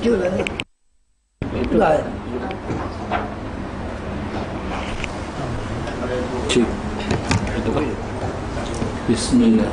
chưa là lại Bismillah.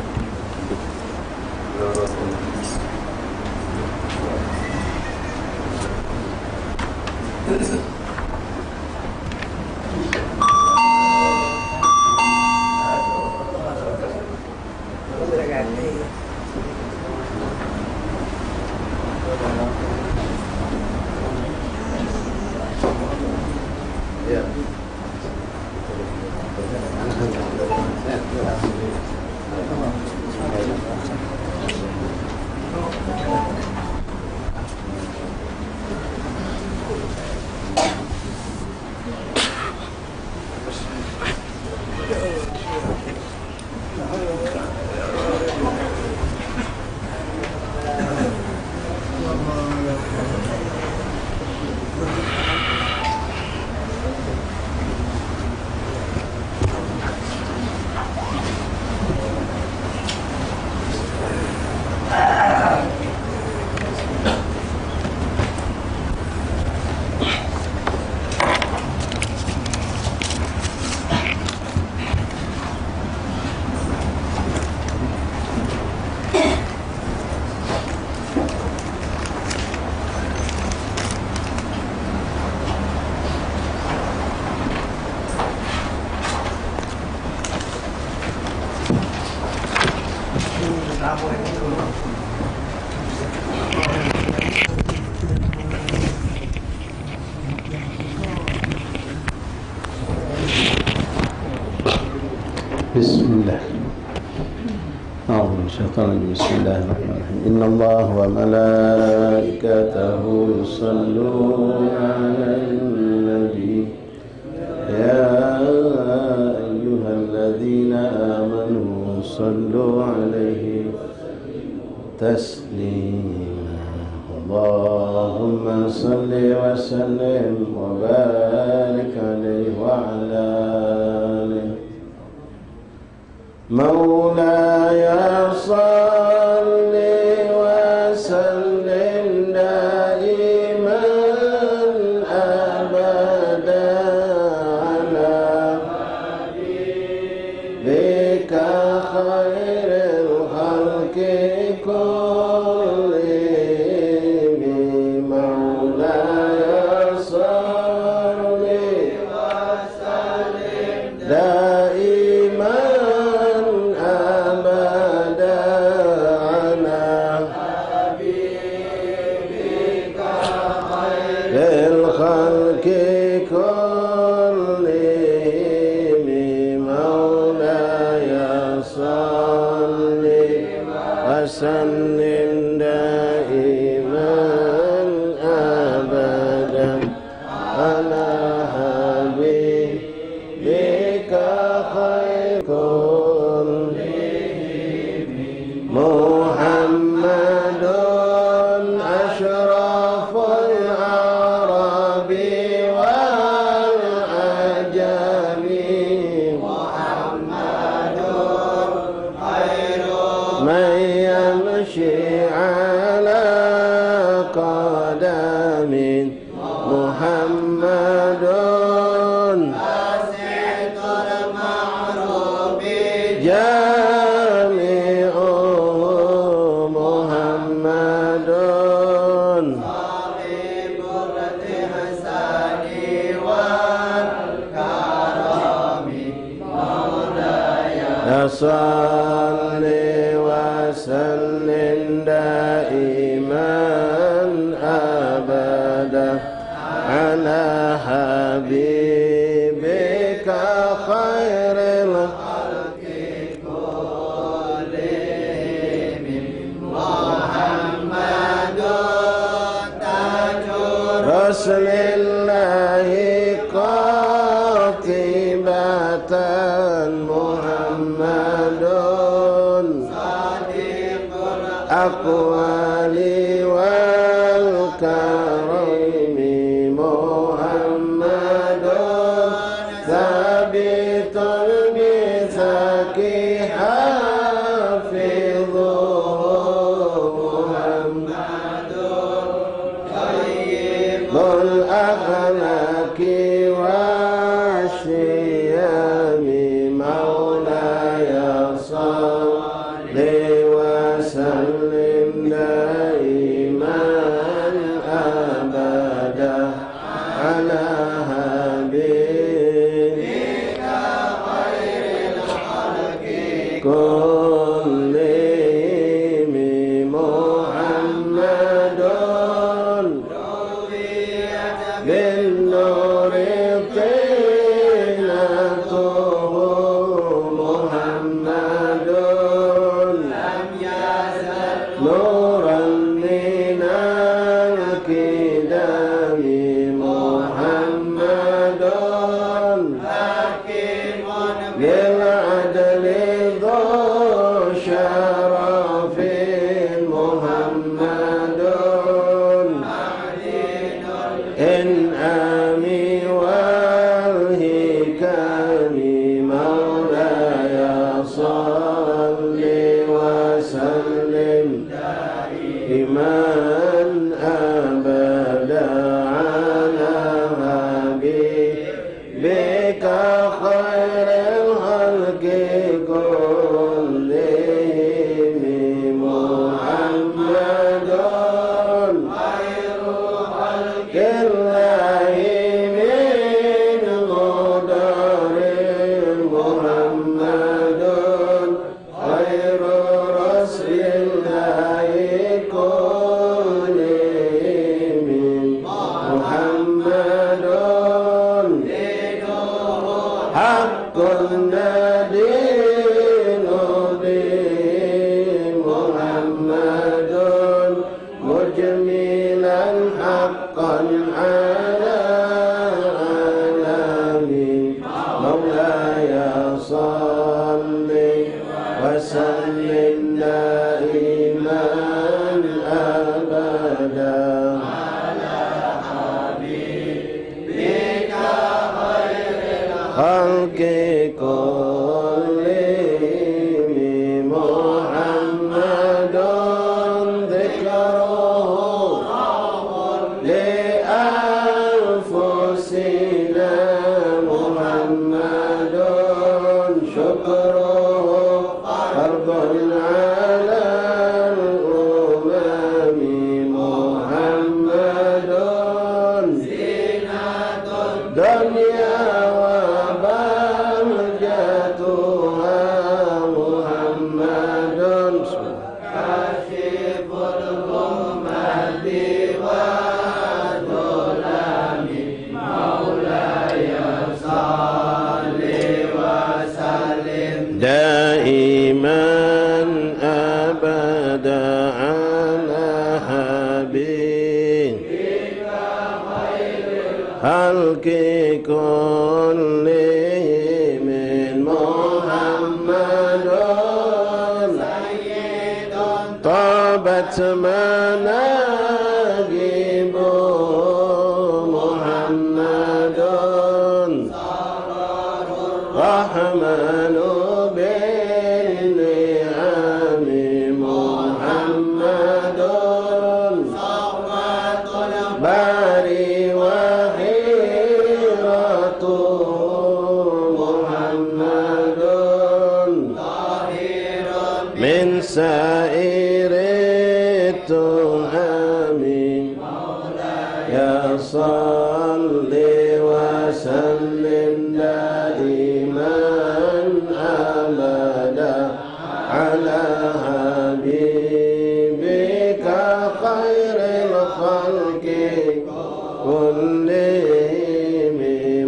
Bismillah. Bismillahirrahmanirrahim. Innallaha wa malaikatahu yusholluna 'alan nabi. Ya ayyuhalladzina amanu shallu 'alaihi taslima. Allahumma shalli wa sallim wa barik 'alaihi wa 'ala مولاي صل وسلم دائما أبدا على حبيبك خير الخلق كلهم مولاي صل وسلم دائما وسلم دائما أبدا على حبيبك خير كلهم محمد أشرف العرب والعجم محمد خير من يمشي على قدم محمد أسعد المعروف جامعه محمد صاحب الإحسان والكرم مولاي صل وسلم دائما أبدا على حبيبك خير الخلق كلهم محمد تاج رسل الله قاطبة محمد صادق الأقوال والكرم محمد ثابت الميثاق حافظه محمد خلق كلهم محمد ذكره لأنفسنا محمد شكره فرض على الأمم محمد زينة الدنيا وبهجتها محمد كاشف الغمة والظلام مولاي صل وسلم دائما أبدا على حبيبك خير الخلق كلهم محمد سيد طابت مناقب محمد رحمن بالنعم محمد صفوة الباري وخيرته محمد طاهر من سائر التهم يا صل وسلم دائما أبدا على حبيبك خير الخلق كلهم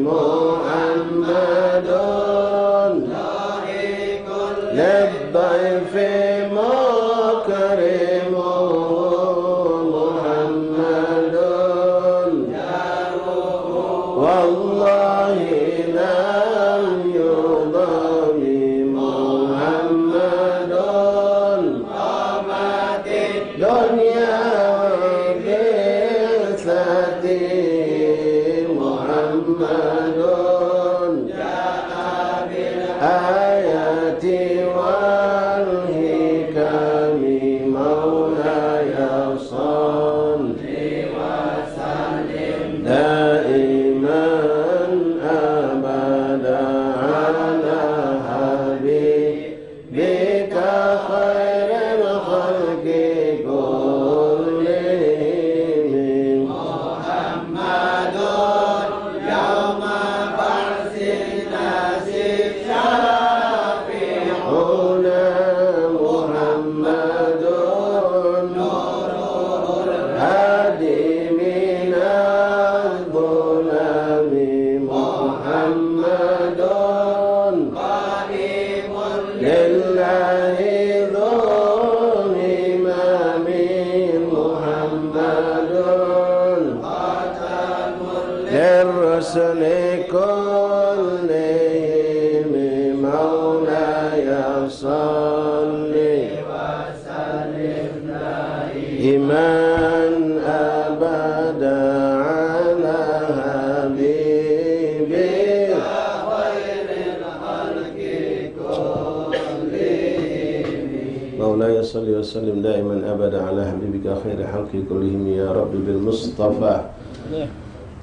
محمد للضيف مكرم محمد والله لم يضم محمد قامت الدنيا وبعثته محمد جاء بالآيات والحكم مولاي صل وسلم دائما أبدا على حبيبك خير الخلق كلهم محمد يوم بعث الناس شافعنا محمد نوره الهادي من الظلام محمد قريب لله ذو إمام محمد خاتم للرسل كلهم مولاي صل وسلم دائما أبدا على حبيبك خير الخلق كلهم مولاي صل وسلم دائما أبدا على حبيبك خير الخلق كلهم يا رب بالمصطفى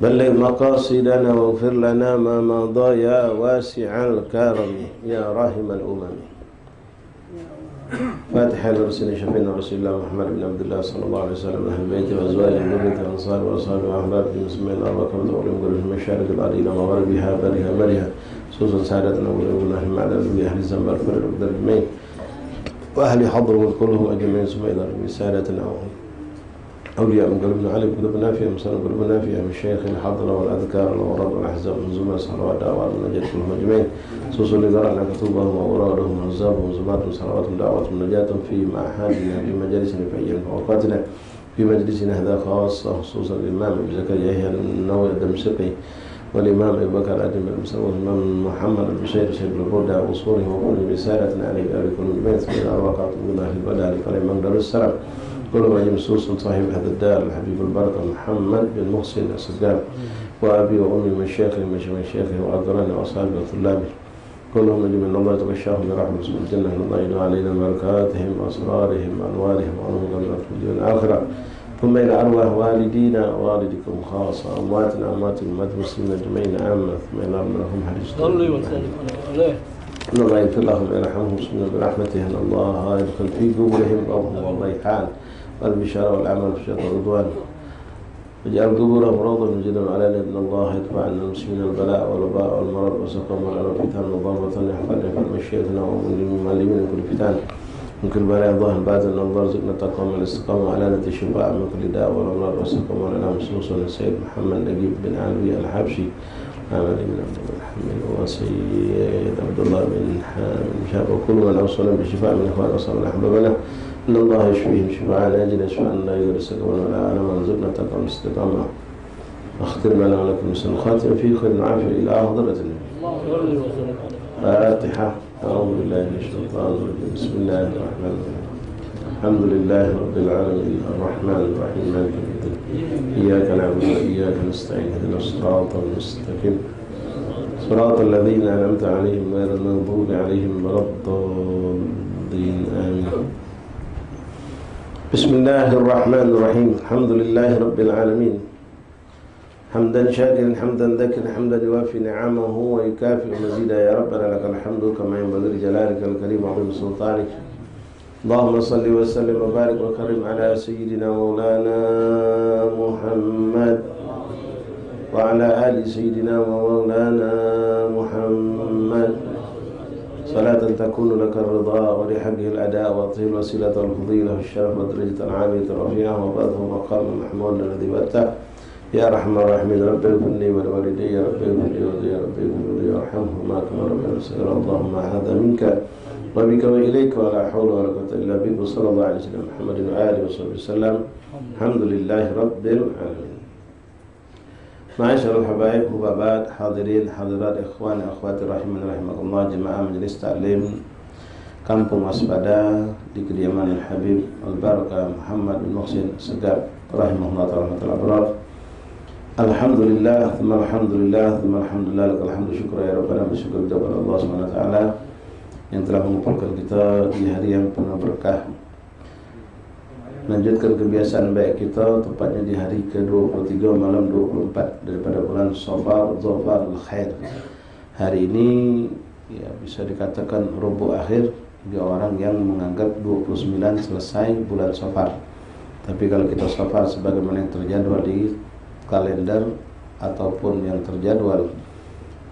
بلغ مقاصدنا واغفر لنا ما مضى يا واسع الكرم يا راحم الأمم. فاتحة لرسول شفينا رسول الله محمد بن عبد الله صلى الله عليه وسلم أهل بيته وأزواجه وذريته وأنصاره وأصحابه وأحبابه المسلمين الأربعة كما تقولون كل في مشارق الأرض إلى مغربها برها برها خصوصا سادتنا وأولياء أهل المعدل بأهل الزنبر الفرد والدرجمين وأهل حضرهم كلهم أجمعين ثم إلى رب سادتنا أولياء من قلوبنا علي قلوبنا فيها مسلم قلوبنا فيها من الشيخ الحضرة والأذكار والأوراد والأحزاب والزمر الصلوات دعوات والنجاة كلهم أجمعين خصوصا لقرأنا كتبهم وأورادهم وأحزابهم وزماتهم صلواتهم دعواتهم ونجاتهم في معهدنا في مجالسنا في أيام أوقاتنا في مجلسنا هذا خاصة خصوصا الإمام أبي زكريا يحيى النووي الدمشقي والإمام أبي بكر الأدم المسلم والإمام محمد البشير شيخ البردة وصورهم وكل رسالة عليه بأبي كل جميع في الأرواقات من أهل البدع لفريق مقدر السلام كل ما يمسوس صاحب هذا الدار الحبيب البركة محمد بن محسن السجاب وأبي وأمي مشايخي مشايخي وأقراني وأصحابي وطلابي كلهم نجم من الله تغشاهم برحمة اسم الجنة من الله يدعو علينا بركاتهم وأسرارهم وأنوارهم وأنهم في الدنيا الآخرة ثم إلى أرواح والدينا ووالدكم خاصة أمواتنا أموات المسلمين أجمعين عامة ثم إلى أرواحهم حديث صلي وسلم عليه إن الله يغفر لهم ويرحمهم سبحانه برحمته أن الله يدخل في قبورهم روحهم والريحان والبشارة والعمل في الشهادة والرضوان واجعل قبورهم روضة من جنة وعلانية أن الله يدفع عن المسلمين البلاء والوباء والمرض والسقم والفتن والضربة يحفظ مشايخنا ومعلمين من كل فتن من كل بلاء ظاهر باطن أن الله يرزقنا التقوى والاستقامة وعلانية الشفاء من كل داء والأمراض والسقم والألام خصوصا السيد محمد نجيب بن علوي الحبشي عمل بن عبد الحميد وسيد عبد الله بن حامد شاب وكل من أوصل بشفاء من إخوان وصل أحبابنا إن الله يشفيهم شفاء عاجلا شفاء لا يرسل ولا علم وارزقنا تقوى الاستقامة أختم لنا ولكم مثل الخاتم في خير وعافية إلى حضرة النبي. فاتحة. أعوذ بالله من الشيطان الرجيم. بسم الله الرحمن الرحيم. الحمد لله رب العالمين الرحمن الرحيم مالك يوم الدين إياك نعبد وإياك نستعين اهدنا الصراط المستقيم صراط الذين أنعمت عليهم غير المغضوب عليهم ولا الضالين آمين. بسم الله الرحمن الرحيم. الحمد لله رب العالمين حمدا شاكرا حمدا ذاكرا حمدا يوافي نعمه ويكافئ مزيدا يا ربنا لك الحمد كما ينبغي لجلالك الكريم وعظيم سلطانك. اللهم صل وسلم وبارك وكرم على سيدنا مولانا محمد وعلى آل سيدنا ومولانا محمد صلاة تكون لك الرضا ولحقه الأداء وطهي الوسيلة والفضيلة والشرف والدرجة العالية الرفيعة وبعده مقام محمود الذي بأته يا أرحم الراحمين. رب اغفر لي ولوالدي رب اغفر لي ولي رب اغفر لي وارحمهما كما ربياني صغيرا. اللهم هذا منك وبك وإليك ولا حول ولا قوة إلا بك. وصلى الله على سيدنا محمد وآله وصحبه وسلم. الحمد لله رب العالمين. معاشر الحبايب وبابات حاضرين حاضرات إخواني أخواتي رحمني رحمكم الله جماعة مجلس تعليم Kampung Waspada di kediaman Habib Al-Barakah Muhammad bin Muhsin Segaf rahimahullah ta'ala abrar. Alhamdulillah thumma alhamdulillah thumma alhamdulillah lakal hamdu syukra ya rabbana bersyukur kepada Allah Subhanahu wa taala yang telah mengumpulkan kita di hari yang penuh berkah, melanjutkan kebiasaan baik kita tepatnya di hari ke-23 malam 24 daripada bulan Safar Dzulhijjah al-Khair. Hari ini ya bisa dikatakan rubuh akhir bagi orang yang menganggap 29 selesai bulan Safar. Tapi kalau kita Safar sebagaimana yang terjadwal di kalender ataupun yang terjadwal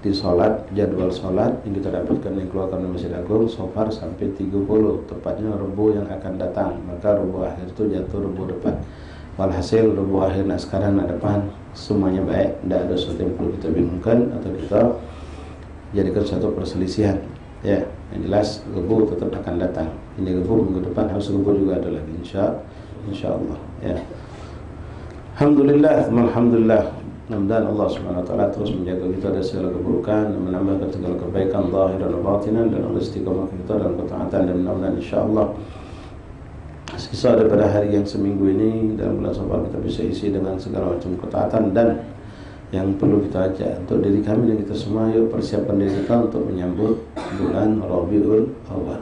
di sholat, jadwal sholat yang kita dapatkan yang keluarkan dari Masjid Agung, Safar sampai 30 tepatnya Rabu yang akan datang. Maka Rabu akhir itu jatuh Rabu depan. Walhasil Rabu akhir nak sekarang nak depan semuanya baik, tidak ada sesuatu yang perlu kita bingungkan atau kita jadikan suatu perselisihan. Ya, yang jelas Rabu tetap akan datang. Ini Rabu minggu depan harus Rabu juga ada lagi insya-Allah. Ya. Alhamdulillah, alhamdulillah. Mudah-mudahan Allah Subhanahu wa taala terus menjaga kita dari segala keburukan dan menambahkan segala kebaikan zahir dan batinan dan Allah istiqamah kita dalam ketaatan dan mudah-mudahan insyaallah sisa daripada hari yang seminggu ini dalam bulan Safar kita bisa isi dengan segala macam ketaatan dan yang perlu kita ajak untuk diri kami dan kita semua, yuk persiapkan diri kita untuk menyambut bulan Rabiul Awal.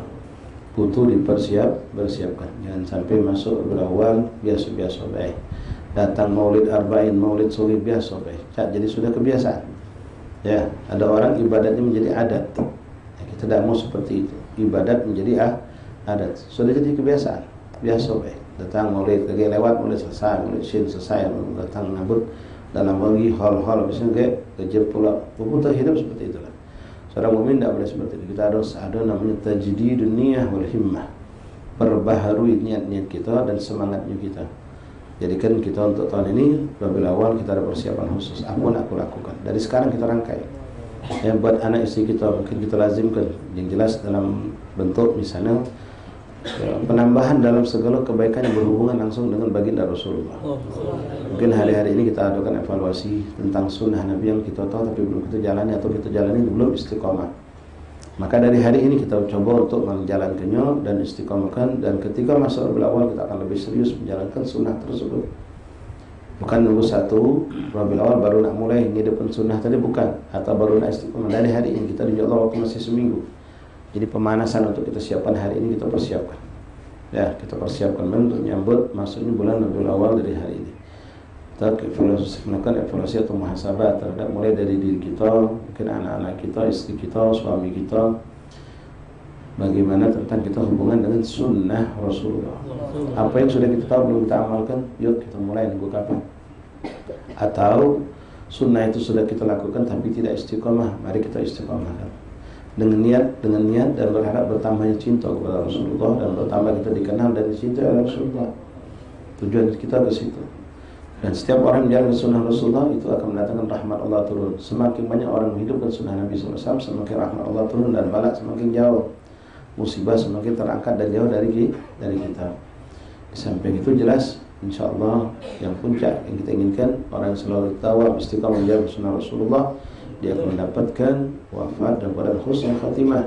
Butuh bersiapkan. Jangan sampai masuk Rabiul Awal biasa-biasa baik. Datang Maulid Arba'in, Maulid Suri biasa baik. Jadi sudah kebiasaan. Ya, ada orang ibadatnya menjadi adat. Ya, kita tidak mau seperti itu. Ibadat menjadi adat. Sudah jadi kebiasaan. Biasa baik. Datang Maulid lagi lewat, Maulid selesai, Maulid Syin selesai, datang ngabut dalam bagi hal-hal misalnya kejep pula putar hidup seperti itulah. Seorang mukmin tidak boleh seperti itu. Kita harus ada namanya tajdidun niyah wal himmah, perbaharui niat-niat kita dan semangatnya kita. Jadikan kita untuk tahun ini Rabiul Awal kita ada persiapan khusus. Apa yang aku lakukan dari sekarang kita rangkai. Yang buat anak istri kita mungkin kita lazimkan yang jelas dalam bentuk misalnya penambahan dalam segala kebaikan yang berhubungan langsung dengan baginda Rasulullah. Mungkin hari-hari ini kita adakan evaluasi tentang sunnah Nabi yang kita tahu tapi belum kita jalani atau kita jalani belum istiqomah. Maka dari hari ini kita coba untuk menjalankannya dan istiqomahkan, dan ketika masuk Rabiul Awal kita akan lebih serius menjalankan sunnah tersebut. Bukan nunggu 1 Rabiul Awal baru nak mulai ngidupkan sunnah tadi, bukan. Atau baru nak istiqomah dari hari ini. Kita insya Allah waktu masih seminggu. Jadi pemanasan untuk kita siapkan hari ini, kita persiapkan. Ya, kita persiapkan untuk nyambut masuknya bulan Rabiul Awal dari hari ini. Kita melakukan evaluasi atau muhasabah terhadap mulai dari diri kita, mungkin anak-anak kita, istri kita, suami kita. Bagaimana tentang kita hubungan dengan sunnah Rasulullah. Apa yang sudah kita tahu belum kita amalkan, yuk kita mulai nunggu kapan. Atau sunnah itu sudah kita lakukan tapi tidak istiqomah, mari kita istiqomahkan. Dengan niat dan berharap bertambahnya cinta kepada Rasulullah dan bertambah kita dikenal dan dicintai oleh Rasulullah. Tujuan kita ke situ. Dan setiap orang yang menjalankan sunnah Rasulullah itu akan mendatangkan rahmat Allah turun. Semakin banyak orang menghidupkan sunnah Nabi SAW, semakin rahmat Allah turun dan balak semakin jauh. Musibah semakin terangkat dan jauh dari kita. Di samping itu jelas, insya Allah yang puncak yang kita inginkan, orang yang selalu tawab istiqamah menjalankan sunnah Rasulullah, dia akan mendapatkan wafat dan pada husnul khatimah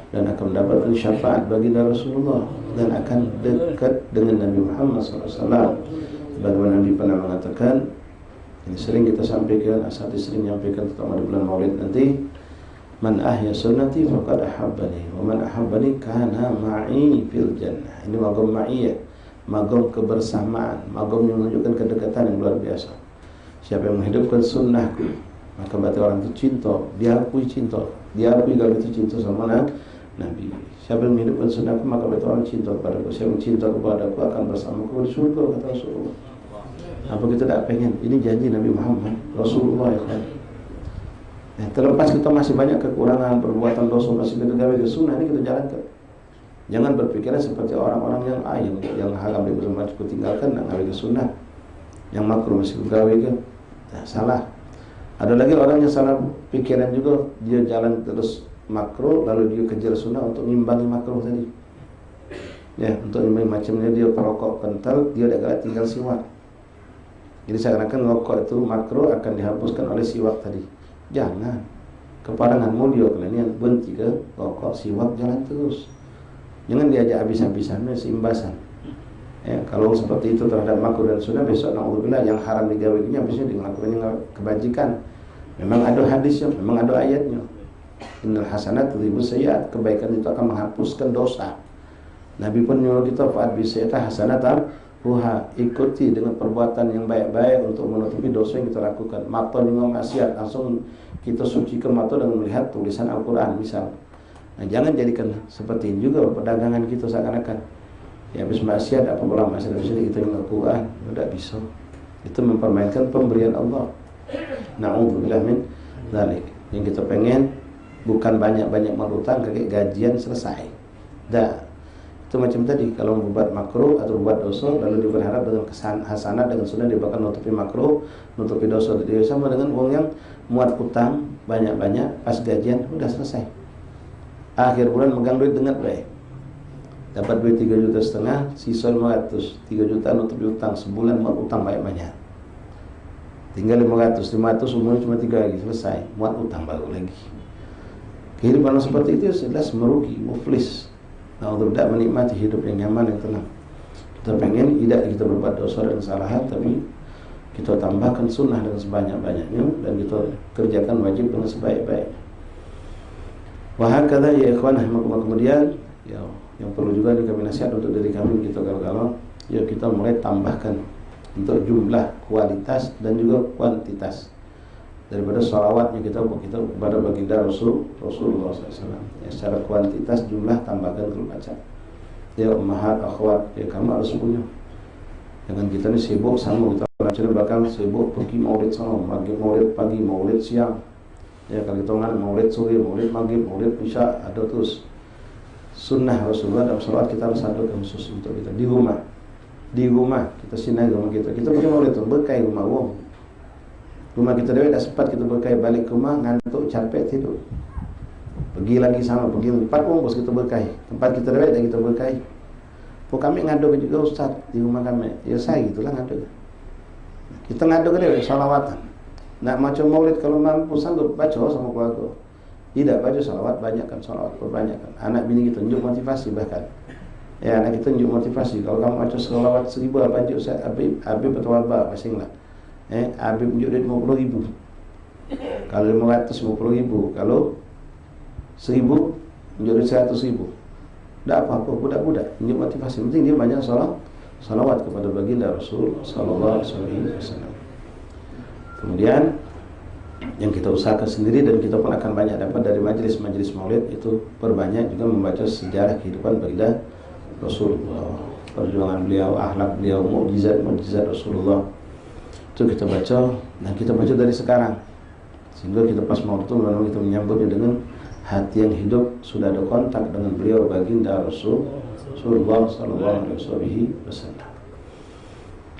dan akan mendapatkan syafaat baginda Rasulullah dan akan dekat dengan Nabi Muhammad SAW. Bagaimana Nabi pernah mengatakan, ini sering kita sampaikan, asati sering menyampaikan terutama di bulan Maulid nanti, man ahya sunnati faqad ahabbani wa man ahabbani kana ma'i fil jannah. Ini magam ma'iyah, magam kebersamaan, magam yang menunjukkan kedekatan yang luar biasa. Siapa yang menghidupkan sunnahku, maka berarti orang itu cinta, dia akui cinta, dia akui kalau itu cinta sama Nabi. Siapa yang menghidupkan sunnahku, maka berarti orang cinta kepadaku. Siapa yang cinta kepadaku akan bersamaku di surga, kata Rasulullah. Apa kita tak pengen? Ini janji Nabi Muhammad Rasulullah ya kan. Ya, terlepas kita masih banyak kekurangan, perbuatan dosa, masih kita gawe ke sunnah, ini kita jalankan. Jangan berpikiran seperti orang-orang yang haram di bersama cukup tinggalkan dan gawe ke sunnah, yang makruh masih gawe ke. Nah, salah. Ada lagi orang yang salah pikiran juga, dia jalan terus makruh lalu dia kejar sunnah untuk mengimbangi makruh tadi. Ya, untuk imbangi macamnya dia perokok kental, dia dah tinggal siwak. Jadi seakan-akan rokok itu makruh akan dihapuskan oleh siwak tadi. Jangan. Kepadangan mulia kalian berhenti ke rokok, siwak jalan terus. Jangan diajak habis-habisan, seimbasan. Ya, kalau seperti itu terhadap makruh dan sunnah, besok naudzubillah yang haram digawinya bisa dilakukan kebajikan. Memang ada hadisnya, memang ada ayatnya. Innal hasanat tudhibus sayyi'at, kebaikan itu akan menghapuskan dosa. Nabi pun nyuruh kita fa'at bisayyi'ati hasanatan ruha, ikuti dengan perbuatan yang baik-baik untuk menutupi dosa yang kita lakukan. Mata dengan maksiat, langsung kita sucikan mata dengan melihat tulisan Al-Quran misal. Nah, jangan jadikan seperti ini juga perdagangan kita seakan-akan ya habis maksiat apa pula maksiat di sini kita dengan Al-Quran, tidak bisa. Itu mempermainkan pemberian Allah. Na'udzubillah min dzalik. Yang kita pengen bukan banyak-banyak merutang kayak gajian selesai. Dah. Itu macam tadi, kalau membuat makruh atau membuat dosa lalu dia berharap dengan hasanah dengan sunnah dia bakal nutupi makruh, nutupi dosa. Dia sama dengan orang yang muat utang banyak-banyak, pas gajian udah selesai. Akhir bulan megang duit dengan baik. Dapat duit 3,5 juta, sisa 500, 3 juta nutupi utang, sebulan muat utang banyak-banyak. Tinggal 500 umurnya cuma 3 lagi, selesai, muat utang baru lagi. Kehidupan seperti itu jelas merugi, muflis. Nah, untuk tidak menikmati hidup yang nyaman, yang tenang. Kita pengen tidak kita berbuat dosa dan kesalahan, tapi kita tambahkan sunnah dengan sebanyak-banyaknya dan kita kerjakan wajib dengan sebaik-baiknya. Wahakadha ya ikhwan, kemudian ya, yang perlu juga kami nasihat untuk diri kami kita kalau ya kita mulai tambahkan untuk jumlah, kualitas dan juga kuantitas daripada salawatnya kita kepada baginda Rasulullah SAW. Ya, secara kuantitas jumlah tambahkan kalau baca. Ya ummahat, akhwat, ya kamu harus punya. Jangan kita ni sibuk sama kita orang bakal sibuk pergi maulid sana, maulid pagi, maulid siang. Ya kalau kita orang maulid sore, maulid maghrib, maulid isya, ada terus. Sunnah Rasulullah dalam salawat kita harus ada khusus untuk kita di rumah. Di rumah kita sinai rumah kita. Kita pergi maulid tu berkah rumah wong. Rumah kita dah sempat kita berkait, balik ke rumah ngantuk capek tidur. Pergi lagi sama, pergi 4 bos kita berkait. Tempat kita dah kita berkait. Pok kami ngadu juga ustaz di rumah kami. Ya saya gitulah ngadu. Kita ngadu ke dia salawatan. Nak macam maulid kalau mampu sanggup baca sama keluarga. Tidak baca salawat, banyakkan salawat, perbanyakkan. Anak bini kita tunjuk motivasi bahkan. Ya anak kita tunjuk motivasi. Kalau kamu baca salawat 1000 baca ustaz Habib bertawabah pasinglah. Habib unjuk duit 50.000. Kalau 550.000, kalau 1.000 unjuk duit 100.000. Tidak apa-apa, budak-budak unjuk motivasi. Penting dia banyak salawat kepada baginda Rasul sallallahu alaihi wasallam. Kemudian yang kita usahakan sendiri dan kita pun akan banyak dapat dari majelis-majelis maulid itu perbanyak juga membaca sejarah kehidupan baginda Rasulullah, perjuangan beliau, akhlak beliau, mukjizat Rasulullah. Itu kita baca dan kita baca dari sekarang. Sehingga kita pas mau itu memang kita menyambutnya dengan hati yang hidup, sudah ada kontak dengan beliau baginda Rasulullah sallallahu alaihi wasallam.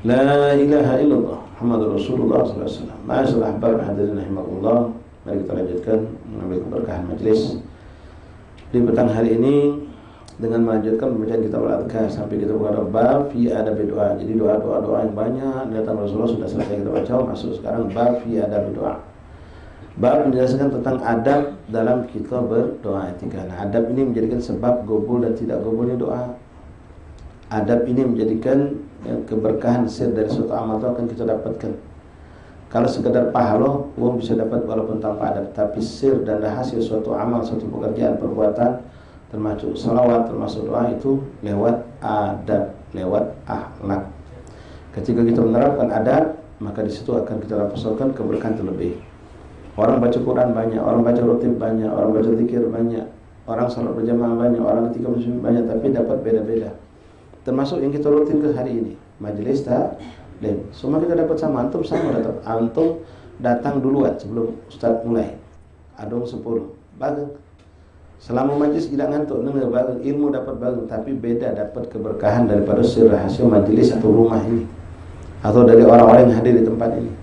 La ilaha illallah Muhammadur Rasulullah sallallahu alaihi wasallam. Ma'asyiral ahbab hadirin rahimakumullah, mari kita lanjutkan mengambil keberkahan majelis di petang hari ini dengan melanjutkan pembacaan kitab al-adhkar sampai kita kepada bab fi adab doa. Jadi doa yang banyak datang Rasulullah sudah selesai kita baca, masuk sekarang bab fi adab doa. Bab menjelaskan tentang adab dalam kita berdoa etika. Nah, adab ini menjadikan sebab gobul dan tidak gobulnya doa. Adab ini menjadikan keberkahan sir dari suatu amal itu akan kita dapatkan. Kalau sekedar pahala, uang bisa dapat walaupun tanpa adab. Tapi sir dan rahasia suatu amal, suatu pekerjaan, perbuatan, termasuk salawat, termasuk doa itu lewat adab, lewat akhlak. Ketika kita menerapkan adab, maka di situ akan kita dapatkan keberkahan terlebih. Orang baca Quran banyak, orang baca rotib banyak, orang baca zikir banyak, orang salat berjamaah banyak, orang ketika muslim banyak, tapi dapat beda-beda. Termasuk yang kita rutin ke hari ini, majelis taklim. Semua kita dapat sama, antum sama dapat. Antum datang duluan sebelum ustaz mulai. Adong 10. Bagus. Selama majelis tidak ngantuk, dengar bagus, ilmu dapat bagus, tapi beda dapat keberkahan daripada sir rahasia majelis atau rumah ini, atau dari orang-orang yang hadir di tempat ini.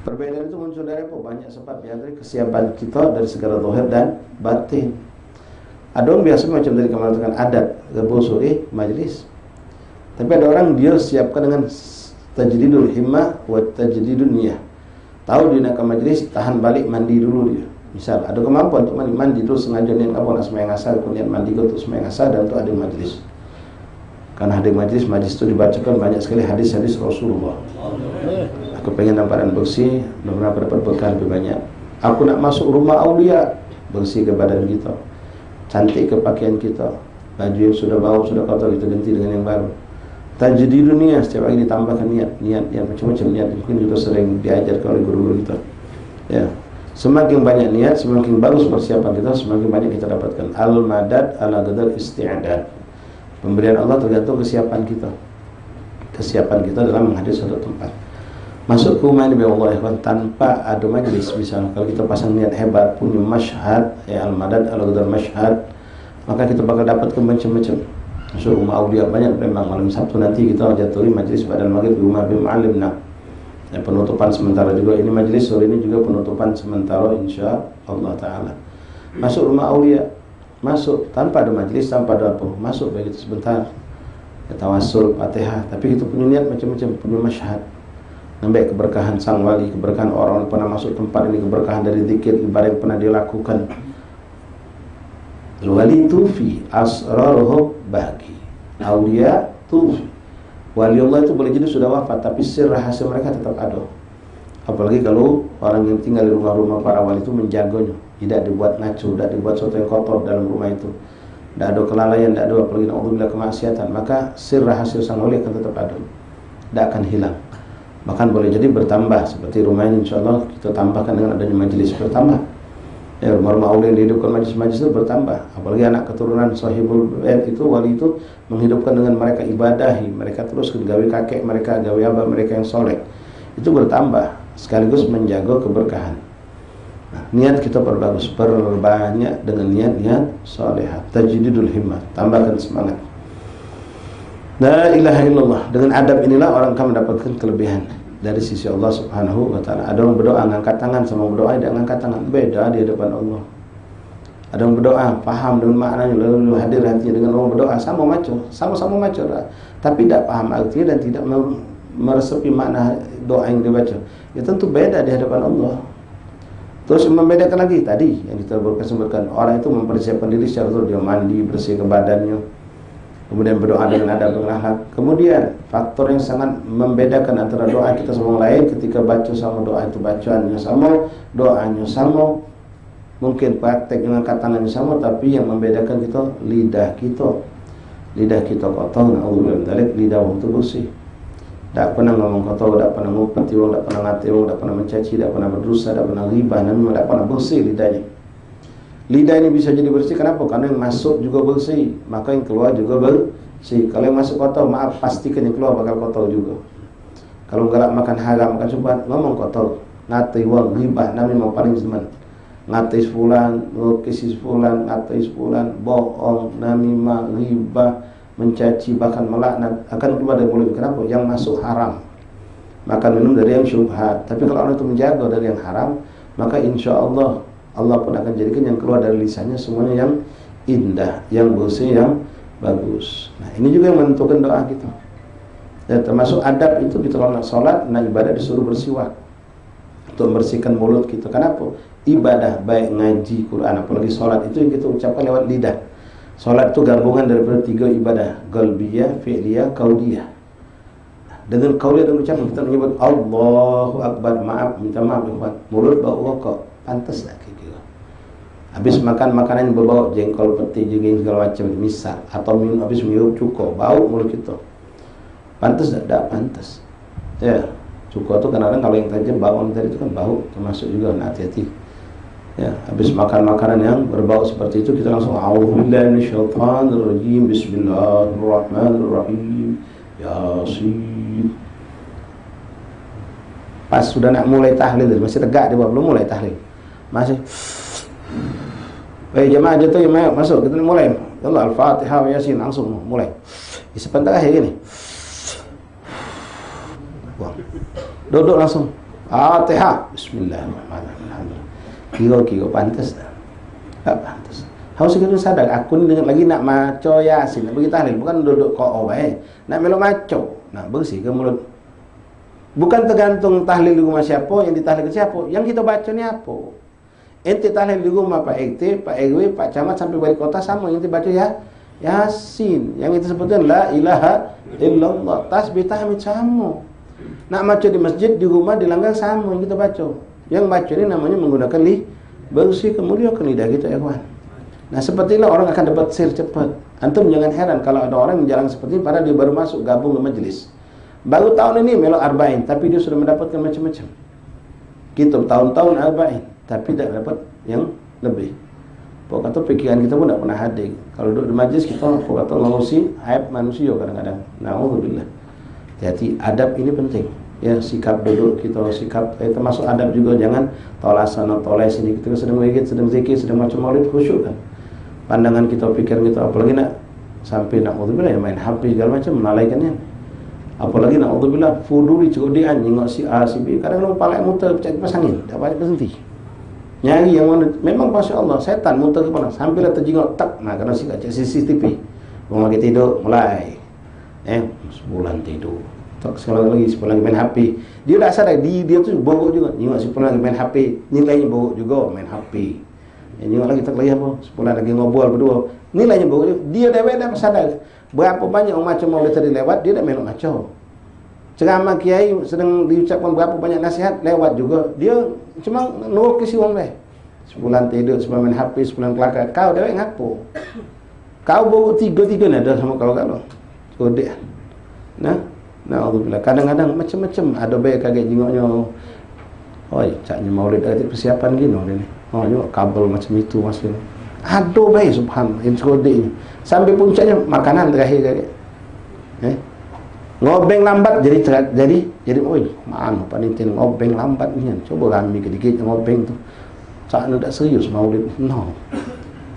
Perbedaan itu muncul dari apa? Banyak sebab, di antara kesiapan kita dari segala zahir dan batin. Ada biasa macam dari kemarin adat rebusuri majelis. Tapi ada orang dia siapkan dengan tajdidul himmah wa tajdidun niyah. Tahu dia nak ke majelis, tahan balik mandi dulu dia. Misal ada kemampuan untuk mandi dulu sengaja niat apa nak sembahyang asar, kemudian mandi untuk sembahyang asar dan untuk hadir majelis. Karena hadir majelis itu dibacakan banyak sekali hadis-hadis Rasulullah. Aku pengen namparan bersih, dapat berkah lebih banyak. Aku nak masuk rumah aulia, bersih ke badan kita, cantik ke pakaian kita, baju yang sudah bau, sudah kotor kita ganti dengan yang baru. Tajdid dunia, setiap hari ditambahkan niat yang macam-macam niat. Mungkin juga sering diajarkan oleh guru-guru kita. Ya, semakin banyak niat, semakin bagus persiapan kita, semakin banyak kita dapatkan. Al-madad ala qadar isti'adad. Pemberian Allah tergantung kesiapan kita. Kesiapan kita dalam menghadiri suatu tempat. Masuk ke rumah ini Allah ikhwan tanpa ada majlis, misalnya kalau kita pasang niat hebat, punya masyhad, ya al-madad al-qadar masyhad, maka kita bakal dapatkan macam-macam. Masuk rumah aulia banyak memang. Malam Sabtu nanti kita jatuhi majlis badan maghrib di rumah Habib Ma'alim. Nah, ya, penutupan sementara juga ini majlis sore ini juga penutupan sementara insya Allah Taala. Masuk rumah aulia, masuk tanpa ada majlis, tanpa ada apa, masuk begitu sebentar, ya, tawassul, fatihah, tapi kita punya niat macam-macam, punya masyhad. Nambah keberkahan sang wali, keberkahan orang yang pernah masuk tempat ini, keberkahan dari zikir, ibadah yang pernah dilakukan. Wali tufi asraruhu bagi aulia tufi. Wali Allah itu boleh jadi sudah wafat, tapi sir rahasia mereka tetap ada. Apalagi kalau orang yang tinggal di rumah-rumah para wali itu menjaganya, tidak dibuat ngaco, tidak dibuat sesuatu yang kotor dalam rumah itu, tidak ada kelalaian, tidak ada apalagi naudzubillah kemaksiatan, maka sir rahasia sang wali akan tetap ada, tidak akan hilang. Bahkan boleh jadi bertambah, seperti rumah ini insya Allah kita tambahkan dengan adanya majelis bertambah. Ya, rumah-rumah aulia yang dihidupkan majelis-majelis itu bertambah. Apalagi anak keturunan sahibul bait itu, wali itu menghidupkan dengan mereka ibadahi, mereka terus gawe kakek mereka, gawe abah mereka yang soleh, itu bertambah sekaligus menjaga keberkahan. Nah, niat kita perbagus, perbanyak dengan niat-niat salehah, tajdidul himmah, tambahkan semangat. La ilaha illallah. Dengan adab inilah orang akan mendapatkan kelebihan dari sisi Allah Subhanahu wa taala. Ada orang berdoa ngangkat tangan, sama berdoa tidak ngangkat tangan, beda di hadapan Allah. Ada orang berdoa paham dengan maknanya, lalu hadir hatinya, dengan orang berdoa sama-sama maco, tapi tidak paham artinya dan tidak meresapi makna doa yang dibaca. Ya tentu beda di hadapan Allah. Terus membedakan lagi tadi yang kita sebutkan, orang itu mempersiapkan diri secara betul, dia mandi, bersih ke badannya, kemudian berdoa dengan adab dan akhlak. Kemudian faktor yang sangat membedakan antara doa kita sama orang lain, ketika baca sama doa itu bacaannya sama, doanya sama, mungkin praktek dengan katangannya sama, tapi yang membedakan kita lidah kita. Lidah kita kotor, na'udzubillah min dzalik, lidah waktu bersih. Tak pernah ngomong kotor, tak pernah ngupati orang, tak pernah ngati orang, tak pernah mencaci, tak pernah berdosa, tak pernah ghibah, namanya tak pernah bersih lidahnya. Lidah ini bisa jadi bersih, kenapa? Karena yang masuk juga bersih, maka yang keluar juga bersih. Kalau yang masuk kotor, maaf, pastikan yang keluar bakal kotor juga. Kalau galak makan haram, makan syubhat, ngomong kotor, ngati orang, ghibah, namanya mau paling seman. Ngati sepulan, ngukisi sepulan, ngati sepulan, bohong, namimah, ghibah, mencaci, bahkan melaknat akan keluar dari mulut. Kenapa? Yang masuk haram, makan minum dari yang syubhat. Tapi kalau orang itu menjaga dari yang haram, maka insya Allah Allah pun akan jadikan yang keluar dari lisannya semuanya yang indah, yang bersih, yang bagus. Nah, ini juga yang menentukan doa kita. Ya, termasuk adab itu kita kalau nak sholat, nak ibadah disuruh bersiwak untuk membersihkan mulut kita. Kenapa? Ibadah baik ngaji Quran, apalagi sholat itu yang kita ucapkan lewat lidah. Sholat itu gabungan daripada 3 ibadah, qalbiyah, fi'liyah, qauliyah. Dengan qauliyah dan ucapan kita menyebut Allahu Akbar, maaf, minta maaf, mulut bau rokok, pantas tak kira. Habis makan makanan yang berbau jengkol, peti, jengking segala macam, misal, atau minum habis minum cuko, bau mulut kita. Pantas tak? Tak pantas. Ya, cuko itu kadang-kadang kalau yang tajam bawang tadi itu kan bau, termasuk juga, nah hati-hati. Ya, habis makan makanan yang berbau seperti itu kita langsung a'udzubillahi minasyaitonirrajim, bismillahirrahmanirrahim, yasin. Pas sudah nak mulai tahlil, masih tegak dia belum mulai tahlil, masih jemaah jatuh yang masuk, kita mulai ya Allah al-fatihah wa yasin, langsung mulai di sebentar akhir gini, duduk langsung fatihah, bismillahirrahmanirrahim. Kira-kira pantas tak? Pantas. Harus kita sadar, aku ni dengan lagi nak maco yasin, nak bagi tahlil, bukan duduk ko'o baik, nak melok maco, nak bersih ke mulut. Bukan tergantung tahlil di rumah siapa, yang ditahlil ke siapa, yang kita baca ni apa. Ente tahlil di rumah Pak RT, Pak RW, Pak Camat sampai balik kota sama, yang ente baca ya yasin, yang itu sebutkan la ilaha illallah, tasbih tahmid sama. Nak maco di masjid, di rumah, di langgar sama yang kita baca. Yang baca ini namanya menggunakan bersih, kemudian ke lidah kita, ya kawan. Nah, seperti itulah orang akan dapat sir cepat. Antum jangan heran kalau ada orang yang jalan seperti ini, padahal dia baru masuk gabung ke majlis. Baru tahun ini melok arba'in, tapi dia sudah mendapatkan macam-macam. Kita tahun-tahun arba'in, tapi tidak dapat yang lebih. Pokoknya pikiran kita pun tidak pernah hadir. Kalau duduk di majlis kita pokoknya ngurusi aib manusia kadang-kadang. Na'udzubillah. Jadi adab ini penting. Ya, sikap duduk kita, sikap termasuk adab juga, jangan tolasana toles ini ketika sedang zikir, sedang zikir, sedang macam maulid, khusyuk kan. Pandangan kita, pikiran kita, apalagi nak sampai na'udzubillah main HP segala macam, melalaikannya. Apalagi na'udzubillah fuduli codian nyengok si A si B, kadang-kadang palak muter pecah kipas angin, tak boleh berhenti. Nyari yang mana memang Masya Allah, setan muter ke mana, sampailah terjengok tak, nah karena si kaca CCTV. Mau lagi tidur, mulai sebulan tidur. Tak sekali lagi sepulang main HP. Dia tak sadar dia tu borok juga. Tengok sepulang main HP, nilainya borok juga main HP. Tengok lagi tak lagi apa? Sepulang lagi ngobrol berdua, nilainya borok juga. Dia dah sadar. Berapa banyak orang macam mau tadi lewat, dia dah melok macam. Ceramah kiai sedang diucapkan berapa banyak nasihat lewat juga. Dia cuma nurut ke si orang deh. Sepulang tidur, sepulang main HP, sepulang kelakar. Kau dah ngapo? Kau borok tiga-tiga ni ada sama kalau. Kodek. Na'udzubillah. Kadang-kadang macam-macam. Ada baik kaget jengoknya. Oi, caknya maulid ada persiapan gini dia ni. Oh, jengok kabel macam itu masuk. Aduh baik subhanallah. Yang kodenya. Sampai puncaknya makanan terakhir kaget. Ngobeng lambat jadi oi, mana panitin ngobeng lambat ni. Coba kami kedikit ngobeng tu. Caknya tak serius maulid. No.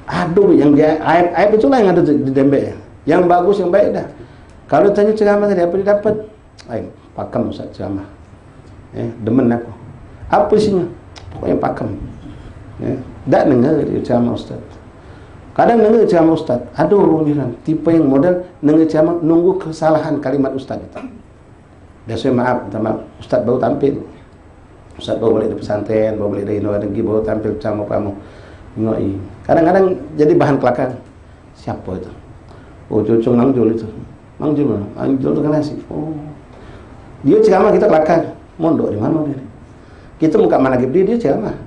Aduh, yang dia aib itulah yang ada di dembek. Yang bagus, yang baik dah. Kalau tanya ceramah tadi apa dia dapat? Pakam Ustaz ceramah. Demen aku. Apa isinya? Pokoknya pakam. Tak dengar dia ceramah Ustaz. Kadang dengar ceramah Ustaz. Aduh, orang tipe yang model dengar ceramah nunggu kesalahan kalimat Ustaz itu. Dia saya maaf, Ustaz baru tampil. Ustaz baru balik dari pesantren, baru balik dari luar negeri, baru tampil ceramah kamu. Kadang-kadang jadi bahan kelakar. Siapa itu? Oh, Cocong Mangjul itu. Mangjul mana? Mangjul itu kan nasi. Oh. Dia ceramah kita kelakar. Mondok di mana dia? Kita muka managib dia ceramah.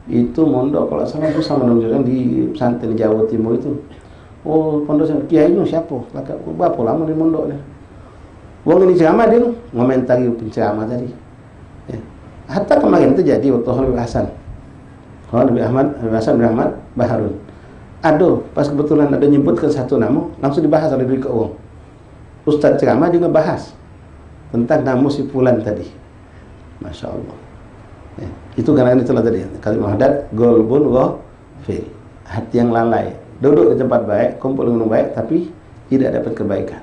Itu mondok kalau salah itu sama nongjolan di pesantren di Jawa Timur itu. Oh, pondok kiai itu siapa? Kelakar. Berapa lama di mondok dia? Wong ini ceramah dia ngomentari penceramah tadi. Ya. Hatta kemarin itu jadi waktu Habib Hasan. Habib Hasan bin Ahmad Baharun. Aduh, pas kebetulan ada nyebutkan satu nama, langsung dibahas oleh Dwi Kewong. Ustadz ceramah juga bahas tentang nama si Fulan tadi. Masya Allah. Ya, itu karena itulah tadi kalimat hadat golbun ghafil, hati yang lalai, duduk di tempat baik, kumpul dengan baik, tapi tidak dapat kebaikan.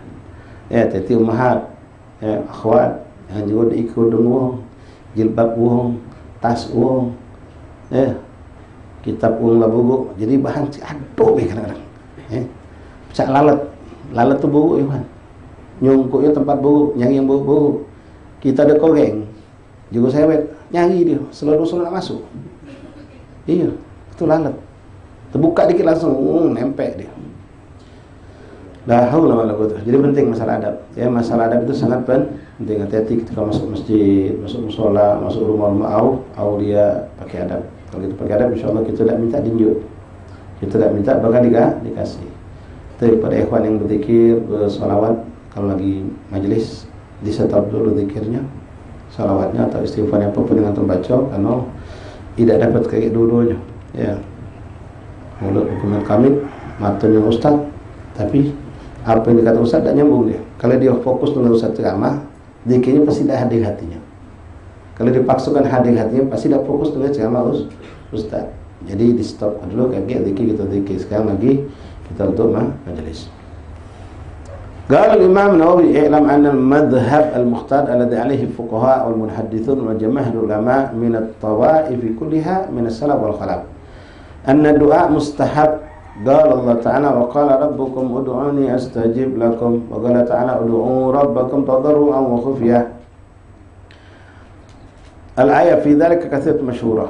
Ya, teti umahat, ya, akhwat yang juga diikut dengan jilbab wong, tas wong, ya. Kitab uang labugu, jadi bahan aduh kadang-kadang. Pecah lalat tu buruk Iwan. Nyungkuknya tempat buruk, nyari yang buruk-buruk. Kita ada koreng, juga sewet, nyari dia, selalu masuk. Iya, itu lalat. Terbuka dikit langsung, nempel dia. Dah haula wala quwwata. Jadi penting masalah adab. Ya, masalah adab itu sangat penting. Hati-hati ketika masuk masjid, masuk mushola, masuk rumah-rumah aulia pakai adab. Kalau kita pakai adab, insya Allah kita tidak minta dinjuk, kita tidak minta bahkan dikasih. Tapi pada ikhwan yang berzikir, bersolawat, kalau lagi majelis disetop dulu zikirnya, salawatnya atau istighfarnya apapun dengan terbaca, karena tidak dapat kayak dua-duanya. Ya, mulut hukuman kamit, matanya ustaz, tapi apa yang dikata ustaz tidak nyambung dia. Kalau dia fokus dengan ustaz ceramah, zikirnya pasti tidak hadir hatinya. Kalau dipaksakan hadir hatinya pasti tidak fokus dengan ceramah ustaz. Jadi di stop dulu, kayak zikir kita zikir. Sekarang lagi kita untuk majelis. Qala al-Imam Nawawi i'lam anna al-madhhab al-mukhtar alladhi alayhi al-fuqaha wal-muhaddithun wa jamaahir ulama min at-tawa'if kullaha min as-salaf wal khalaf. Anna du'a mustahab. Qala Allah Ta'ala wa qala rabbukum ud'uni astajib lakum wa qala ta'ala ud'u rabbakum tadarruan wa khufyah. Al-ayat fi dzalika katsir masyhurah.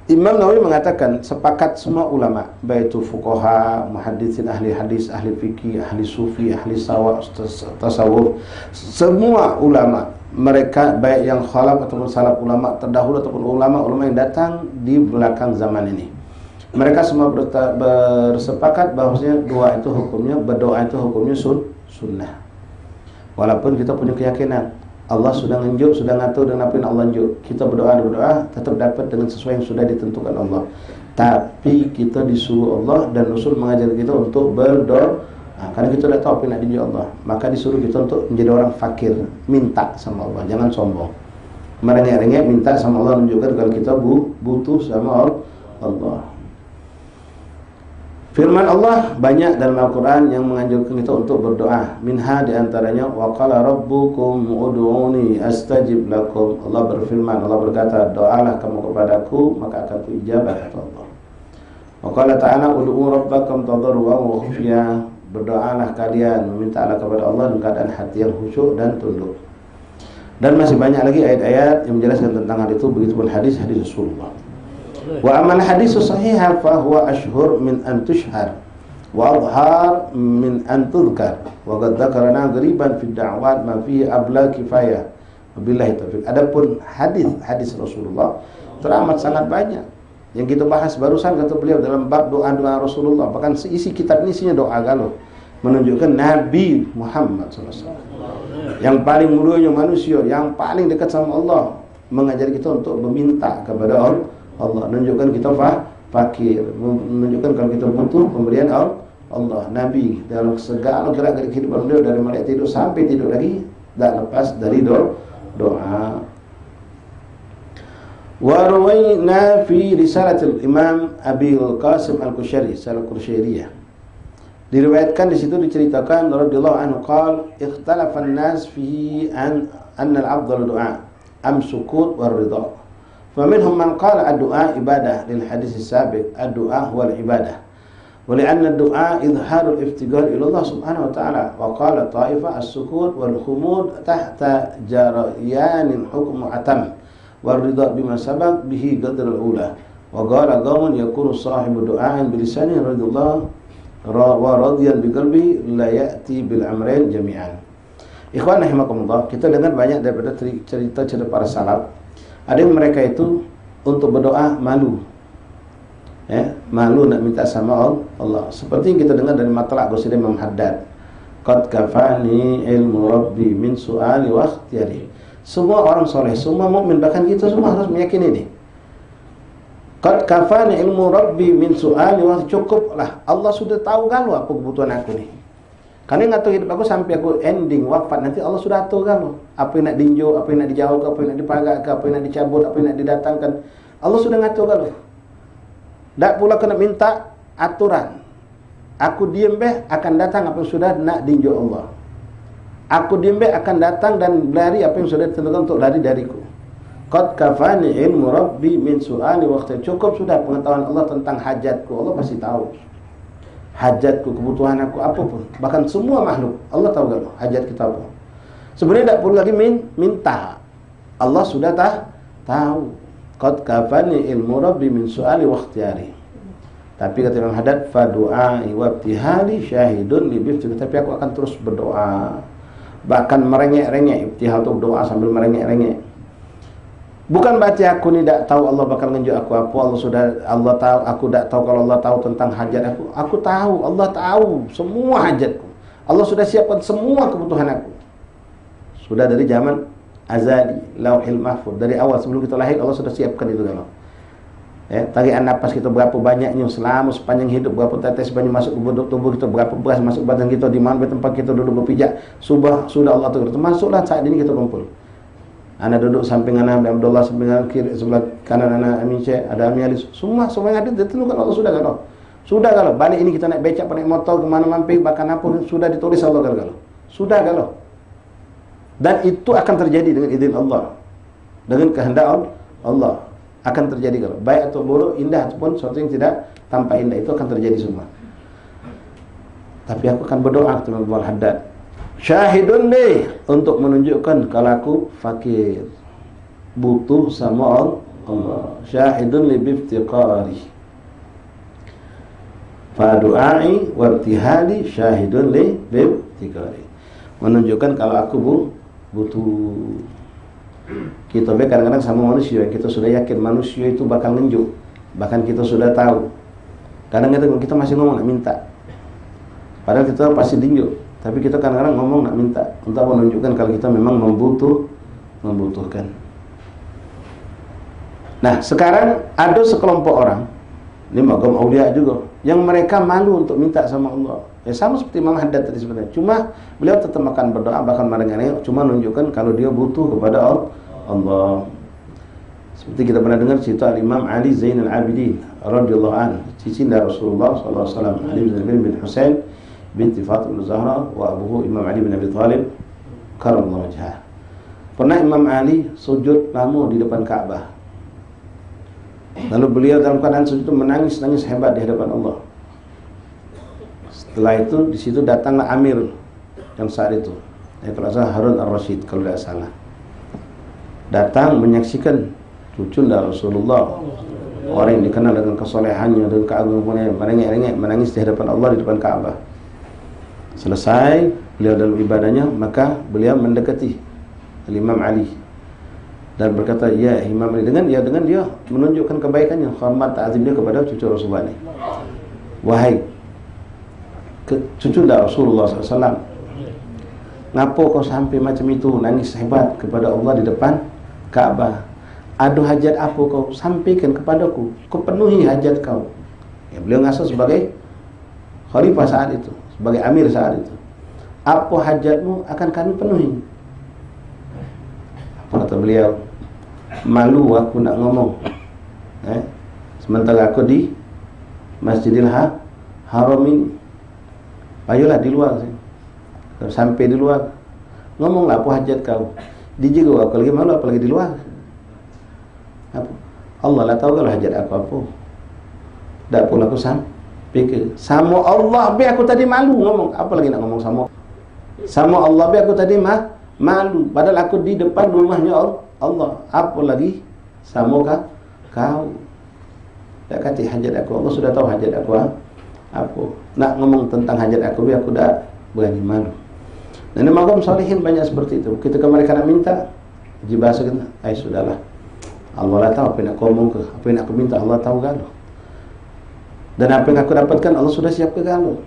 Imam Nawawi mengatakan sepakat semua ulama, baik itu fuqaha, muhadditsin, ahli hadis, ahli fikih, ahli sufi, ahli tasawuf, semua ulama, mereka baik yang khalaf ataupun salaf, ulama terdahulu ataupun ulama yang datang di belakang zaman ini, mereka semua bersepakat bahwasanya doa itu hukumnya, berdoa itu hukumnya sunnah. Walaupun kita punya keyakinan Allah sudah nunjuk, sudah ngatur dan apa yang Allah nunjuk, kita berdoa tetap dapat dengan sesuai yang sudah ditentukan Allah. Tapi kita disuruh Allah dan Rasul mengajar kita untuk berdoa, karena kita sudah tahu apa yang nak dinjuk Allah, maka disuruh kita untuk menjadi orang fakir, minta sama Allah, jangan sombong, merengek-rengek minta sama Allah, menunjukkan kalau kita butuh sama Allah. Firman Allah banyak dalam Al-Quran yang menganjurkan kita untuk berdoa. Minha diantaranya wa qala rabbukum ud'uni astajib lakum. Allah berfirman, Allah berkata, doalah kamu kepadaku maka akan kuijabah, kata Allah. Wa qala ta'ala ud'u rabbakum tadarruan wa khufyah. Berdoalah kalian, memintalah kepada Allah dengan keadaan hati yang khusyuk dan tunduk. Dan masih banyak lagi ayat-ayat yang menjelaskan tentang hal itu, begitupun hadis-hadis Rasulullah. Wa amal hadis sahih fa huwa ashhur min an tushhar wa adhar min an tudhkar wa qad dzakarna ghariban fi da'wat ma fihi abla kifayah wabillahi taufiq. Adapun hadis Rasulullah teramat sangat banyak yang kita bahas barusan, kata beliau dalam bab doa-doa Rasulullah, bahkan isi kitab ini isinya doa galau menunjukkan Nabi Muhammad SAW yang paling mulianya manusia, yang paling dekat sama Allah, mengajar kita untuk meminta kepada Allah, menunjukkan kita fakir, menunjukkan kalau kita butuh pemberian Allah. Nabi dalam segala gerak-gerik kehidupan beliau, dari mulai tidur sampai tidur lagi, tak lepas dari doa. Wa rawaina fi risalatil Imam Abi Al-Qasim Al-Qushayri, Al-Qushayriyyah. Diriwayatkan di situ, diceritakan radhiyallahu anhu qala ikhtalafa an-nas fi anna al-afdal du'a am sukut war ridha. فمنهم من قال الدعاء عبادة للحديث السابق الدعاء هو العبادة ولأن الدعاء إظهار الافتقار إلى الله سبحانه وتعالى وقال الطائفة السكوت والخمود تحت جريان حكم أتم والرضا بما سبق به قدر الأولى وقال قوم يكون صاحب دعاء بلسانه رضي الله wa radiyan biqalbi la ya'ti bil amrayn jami'an. Ikhwan rahimakumullah, kita dengar banyak daripada cerita-cerita para salaf. Ada yang mereka itu untuk berdoa malu. Malu nak minta sama Allah. Seperti yang kita dengar dari Matlaq Ghusirin Imam Haddad. Qad kafani ilmu rabbi min su'ali wa ikhtiyari. Semua orang soleh, semua mukmin, bahkan kita semua harus meyakini ini. Qad kafani ilmu rabbi min su'ali wa, cukuplah. Allah sudah tahu galau apa kebutuhan aku ni. Karena ngatur hidup aku sampai aku ending wafat nanti, Allah sudah atur galau. Apa yang nak dinjau, apa yang nak dijauh, apa yang nak dipagat, apa yang nak dicabut, apa yang nak didatangkan, Allah sudah ngatur galau. Tak pula kena minta aturan. Aku diam akan datang apa yang sudah nak dinjau Allah. Aku diam akan datang dan lari apa yang sudah ditentukan untuk lari dariku. Qad kafani ilmu rabbi min su'ali waqti. Cukup sudah pengetahuan Allah tentang hajatku. Allah pasti tahu hajatku, kebutuhan aku, apapun. Bahkan semua makhluk Allah tahu kan hajat kita apa. Sebenarnya tak perlu lagi minta. Allah sudah tahu. Qad kafani ilmu rabbi min su'ali waqtiyari. Tapi kata Imam Haddad, fa du'ai wa ibtihali syahidun li bifti. Tapi aku akan terus berdoa, bahkan merengek-rengek. Ibtihal itu doa sambil merengek-rengek. Bukan berarti aku ni tak tahu Allah bakal nunjuk aku apa. Allah tahu, aku tak tahu. Kalau Allah tahu tentang hajat aku tahu. Allah tahu semua hajatku. Allah sudah siapkan semua kebutuhan aku. Sudah dari zaman azali, lauhil mahfuz, dari awal sebelum kita lahir Allah sudah siapkan itu kan. Tarikan napas kita berapa banyaknya selama sepanjang hidup, berapa tetes banyak masuk ke tubuh kita, berapa beras masuk ke badan kita, di mana tempat kita duduk berpijak, sudah Allah tu. Termasuklah saat ini kita kumpul. Anak duduk samping anak Abdullah, samping anak kiri, sebelah kanan anak Amin Syekh, ada Amin Ali. Semua yang ada ditentukan Allah sudah kalau. Sudah kalau balik ini kita naik becak, naik motor kemana mampir, bahkan apa sudah ditulis Allah kalau. Sudah kalau. Dan itu akan terjadi dengan izin Allah, dengan kehendak Allah akan terjadi kalau baik atau buruk, indah ataupun sesuatu yang tidak tampak indah, itu akan terjadi semua. Tapi aku akan berdoa kepada Allah Haddad, syahidun li, untuk menunjukkan kalau aku fakir, butuh sama Allah. Syahidun li biftiqari, fa du'ai wa ibtihali syahidun li biftiqari, menunjukkan kalau aku butuh. Kita kadang-kadang sama manusia, kita sudah yakin manusia itu bakal nunjuk, bahkan kita sudah tahu. Kadang-kadang kita masih ngomong nak minta, padahal kita pasti dinjuk. Tapi kita kadang-kadang ngomong nak minta untuk menunjukkan kalau kita memang membutuhkan. Nah, sekarang ada sekelompok orang, ini magam aulia juga, yang mereka malu untuk minta sama Allah. Sama seperti Imam Haddad tadi sebenarnya. Cuma beliau tetap akan berdoa, bahkan merengek-rengek, cuma menunjukkan kalau dia butuh kepada Allah. Seperti kita pernah dengar cerita Imam Ali Zainal Abidin radhiyallahu anhu, cicinda Rasulullah sallallahu alaihi wasallam, Ali bin Husain binti Fatimah Zahra wa abuhu Imam Ali bin Abi Thalib karramallahu wajhah. Pernah Imam Ali sujud lama di depan Ka'bah. Lalu beliau dalam keadaan sujud itu menangis hebat di hadapan Allah. Setelah itu di situ datanglah Amir yang saat itu, kalau salah Harun Ar-Rasyid kalau tidak salah, datang menyaksikan cucunda Rasulullah, orang yang dikenal dengan kesolehannya dan keagungannya, merengek-rengek menangis di hadapan Allah di depan Ka'bah. Selesai beliau dalam ibadahnya, maka beliau mendekati Imam Ali dan berkata, ya Imam Ali, dengan dia menunjukkan kebaikannya, hormat ta'zim dia kepada cucu Rasulullah ini. Wahai cucu Rasulullah SAW, ngapa kau sampai macam itu, nangis hebat kepada Allah di depan Ka'bah? Ada hajat apa kau sampaikan kepadaku, kau penuhi hajat kau. Ya, beliau ngasuh sebagai khalifah saat itu, sebagai amir saat itu. Apa hajatmu akan kami penuhi. Apa kata beliau? Malu aku nak ngomong, sementara aku di Masjidil Haram ini. Ayolah di luar, sampai di luar ngomonglah apa hajat kau. Dijaga aku lagi malu, apalagi di luar. Apa? Allah lah tahu kalau hajat aku apa. Tak pula aku sampai sama Allah, biar aku tadi malu ngomong, apalagi nak ngomong sama Allah, biar aku tadi malu, padahal aku di depan rumahnya Allah, apalagi sama kau. Tak kata hajat aku, Allah sudah tahu hajat aku Apa? Nak ngomong tentang hajat aku dah berani malu. Dan magam salihin banyak seperti itu. Ketika mereka nak minta, bahasa kita, sudahlah. Allah lah tahu apa yang nak ngomong ke, apa yang nak aku minta Allah tahu galau. Dan apa yang aku dapatkan Allah sudah siap ke galau.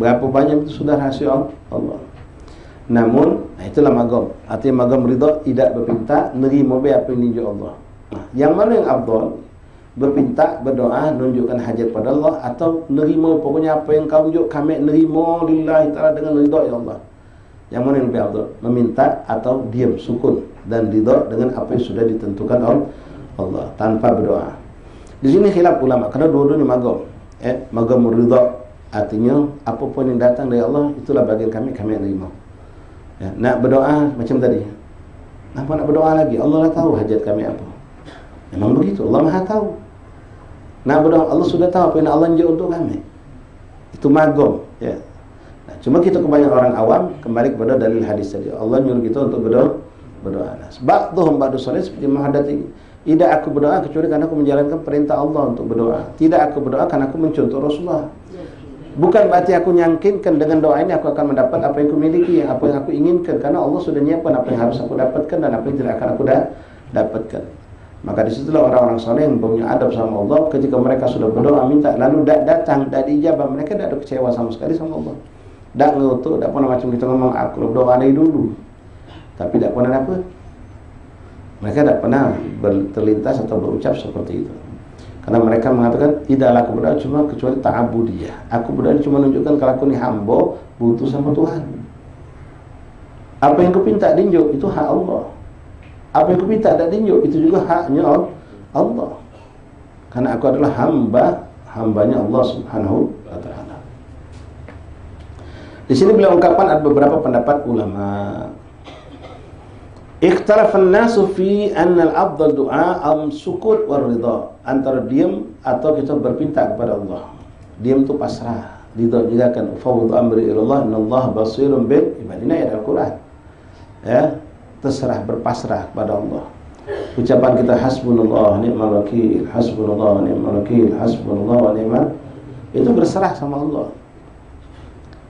Berapa banyak itu sudah rahasia Allah. Namun, itulah magam. Artinya magam ridha tidak berpinta, nerima apa yang ninjuk Allah. Nah, yang mana yang afdal? Berpinta, berdoa, nunjukkan hajat pada Allah, atau nerima pokoknya apa yang kau tunjuk kami nerima lillahi ta'ala dengan ridha ya Allah. Yang mana yang lebih afdal? Meminta atau diam, sukun dan ridha dengan apa yang sudah ditentukan oleh Allah tanpa berdoa. Di sini khilaf ulama karena dua-duanya magam. Magam ridha artinya apapun yang datang dari Allah itulah bagian kami nerima. Ya, nak berdoa macam tadi. Apa nak berdoa lagi? Allah dah tahu hajat kami apa. Memang begitu, Allah Maha tahu. Nak berdoa, Allah sudah tahu apa yang Allah tunjuk untuk kami. Itu magam, ya. Nah, cuma kita kebanyakan orang awam kembali kepada dalil hadis tadi. Allah nyuruh kita untuk berdoa. Nah, ba'dhum ba'du salih seperti Muhaddats ini. Tidak aku berdoa kecuali karena aku menjalankan perintah Allah untuk berdoa. Tidak aku berdoa karena aku mencontoh Rasulullah. Bukan berarti aku nyangkinkan dengan doa ini aku akan mendapat apa yang aku miliki, apa yang aku inginkan, karena Allah sudah nyiapkan apa yang harus aku dapatkan dan apa yang tidak akan aku dapatkan. Maka disitulah orang-orang soleh yang punya adab sama Allah. Ketika mereka sudah berdoa minta lalu datang, dijabah, mereka tidak ada kecewa sama sekali sama Allah. Tak ngutuk, tak pernah macam kita ngomong aku berdoa dari dulu, tapi tak pernah dapat. Mereka tak pernah terlintas atau berucap seperti itu. Karena mereka mengatakan tidaklah aku berdoa cuma kecuali ta'abudiyah. Aku berdoa cuma menunjukkan kalau aku ni hamba butuh sama Tuhan. Apa yang kupinta dinjuk itu hak Allah. Apa yang kupinta tak dinjuk itu juga haknya Allah. Karena aku adalah hambanya Allah Subhanahu wa taala. Di sini beliau ungkapkan ada beberapa pendapat ulama. Ikhtalafan nasu fi anna al-afdal du'a sukut war ridha, antara diam atau kita berpinta kepada Allah. Diam itu pasrah, ridha juga kan fawd amri ila Allah, innallaha basirun bil ibad. Ini ayat Al-Qur'an. Ya, terserah berpasrah kepada Allah. Ucapan kita hasbunallah ni'mal wakil, hasbunallah ni'mal wakil, hasbunallah wa ni'mal, itu berserah sama Allah.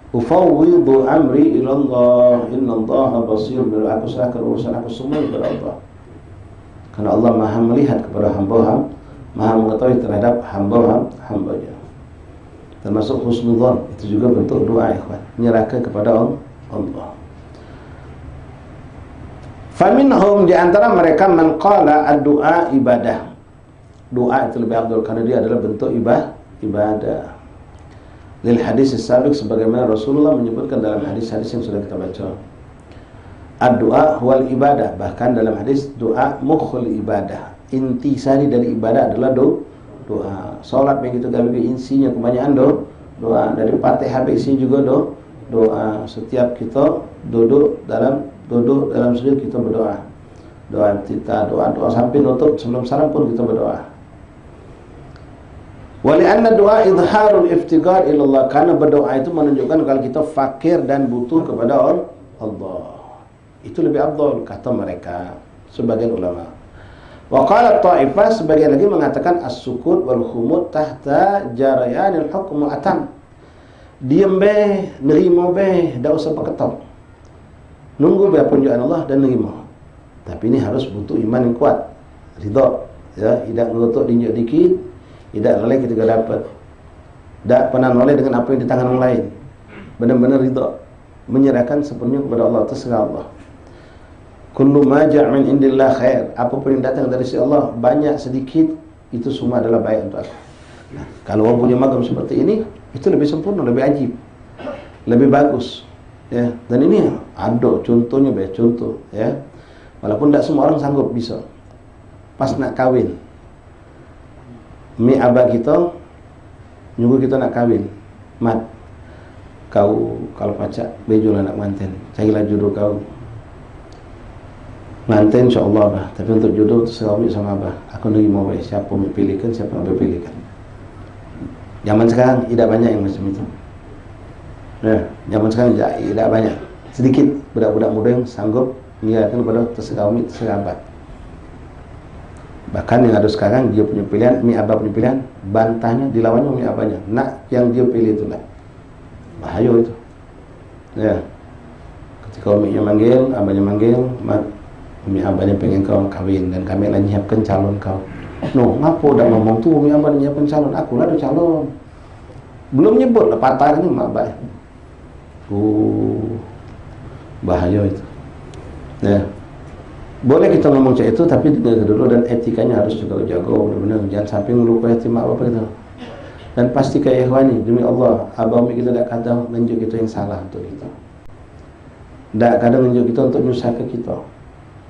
Ufawwidu amri ila Allah, innallaha basir bil, aku serahkan urusan aku semua kepada Allah. Karena Allah Maha melihat kepada hamba-hamba, Maha mengetahui terhadap hamba-hambanya. Termasuk husnudzan, itu juga bentuk doa, ikhwan, menyerahkan kepada Allah. Faminhum, di antara mereka man qala ad-du'a ibadah. Doa itu lebih afdal karena dia adalah bentuk ibadah. Lil hadis sabiq, sebagaimana Rasulullah menyebutkan dalam hadis-hadis yang sudah kita baca. Ad-du'a huwal ibadah, bahkan dalam hadis doa mukhul ibadah. Intisari dari ibadah adalah doa. Salat begitu gawe insinya kebanyakan doa. Dari Fatihah isinya juga doa. Setiap kita duduk dalam sujud kita berdoa. Doa sampai nutup sebelum salam pun kita berdoa. Walianna doa izharul iftiqar ilallah, karena berdoa itu menunjukkan kalau kita fakir dan butuh kepada Allah. Itu lebih afdal kata mereka sebagian ulama. Wa qala ta'ifah, sebagian lagi mengatakan as-sukut wal khumud tahta jarayanil hukm atam. Diam be, nerima be, tak usah paketok. Nunggu be penunjukan Allah dan nerima. Tapi ini harus butuh iman yang kuat, ridha, ya, tidak ngutuk dinjuk dikit. Tidak noleh ketika dapat. Tak pernah noleh dengan apa yang di tangan orang lain. Benar-benar ridha, menyerahkan sepenuhnya kepada Allah, terserah Allah. Kullu ma ja'a min indillah khair. Apapun yang datang dari sisi Allah, banyak sedikit, itu semua adalah baik untuk aku. Nah, kalau orang punya magam seperti ini, itu lebih sempurna, lebih ajib, lebih bagus. Ya, dan ini ada contohnya, contoh. Ya, walaupun tidak semua orang sanggup bisa. Pas nak kawin, mi abah kita nyuruh kita nak kahwin, mat kau kalau pacak bejolah nak manten, carilah jodoh kau manten insyaallah bah. Tapi untuk jodoh terserah sama abah, aku nerima baik siapa yang pilihkan, siapa yang pilihkan. Zaman sekarang tidak banyak yang macam itu. Nah, zaman sekarang tidak banyak, sedikit budak-budak muda yang sanggup mengiyakan kepada terserah umi, terserah abah. Bahkan yang ada sekarang dia punya pilihan, Umi Abah punya pilihan, bantahnya dilawannya Umi Abahnya. Nak yang dia pilih itulah. Bahaya itu. Ya. Ketika Umi manggil, Abahnya manggil, Umi Abahnya pengen kau kawin dan kami lagi nyiapkan calon kau. No, ngapo udah ngomong tuh Umi Abah nyiapkan calon, aku lah ada calon. Belum nyebut lah patahnya Umi Abah. Bahaya itu. Ya. Boleh kita ngomong cak itu, tapi dengar dulu dan etikanya harus juga jago benar-benar. Jangan sampai ngelupain hati mak bapak itu. Dan pasti kayak ikhwani, demi Allah, abah umi kita tidak kadang menunjuk kita yang salah untuk kita. Tidak kadang menunjuk kita untuk nyusah ke kita.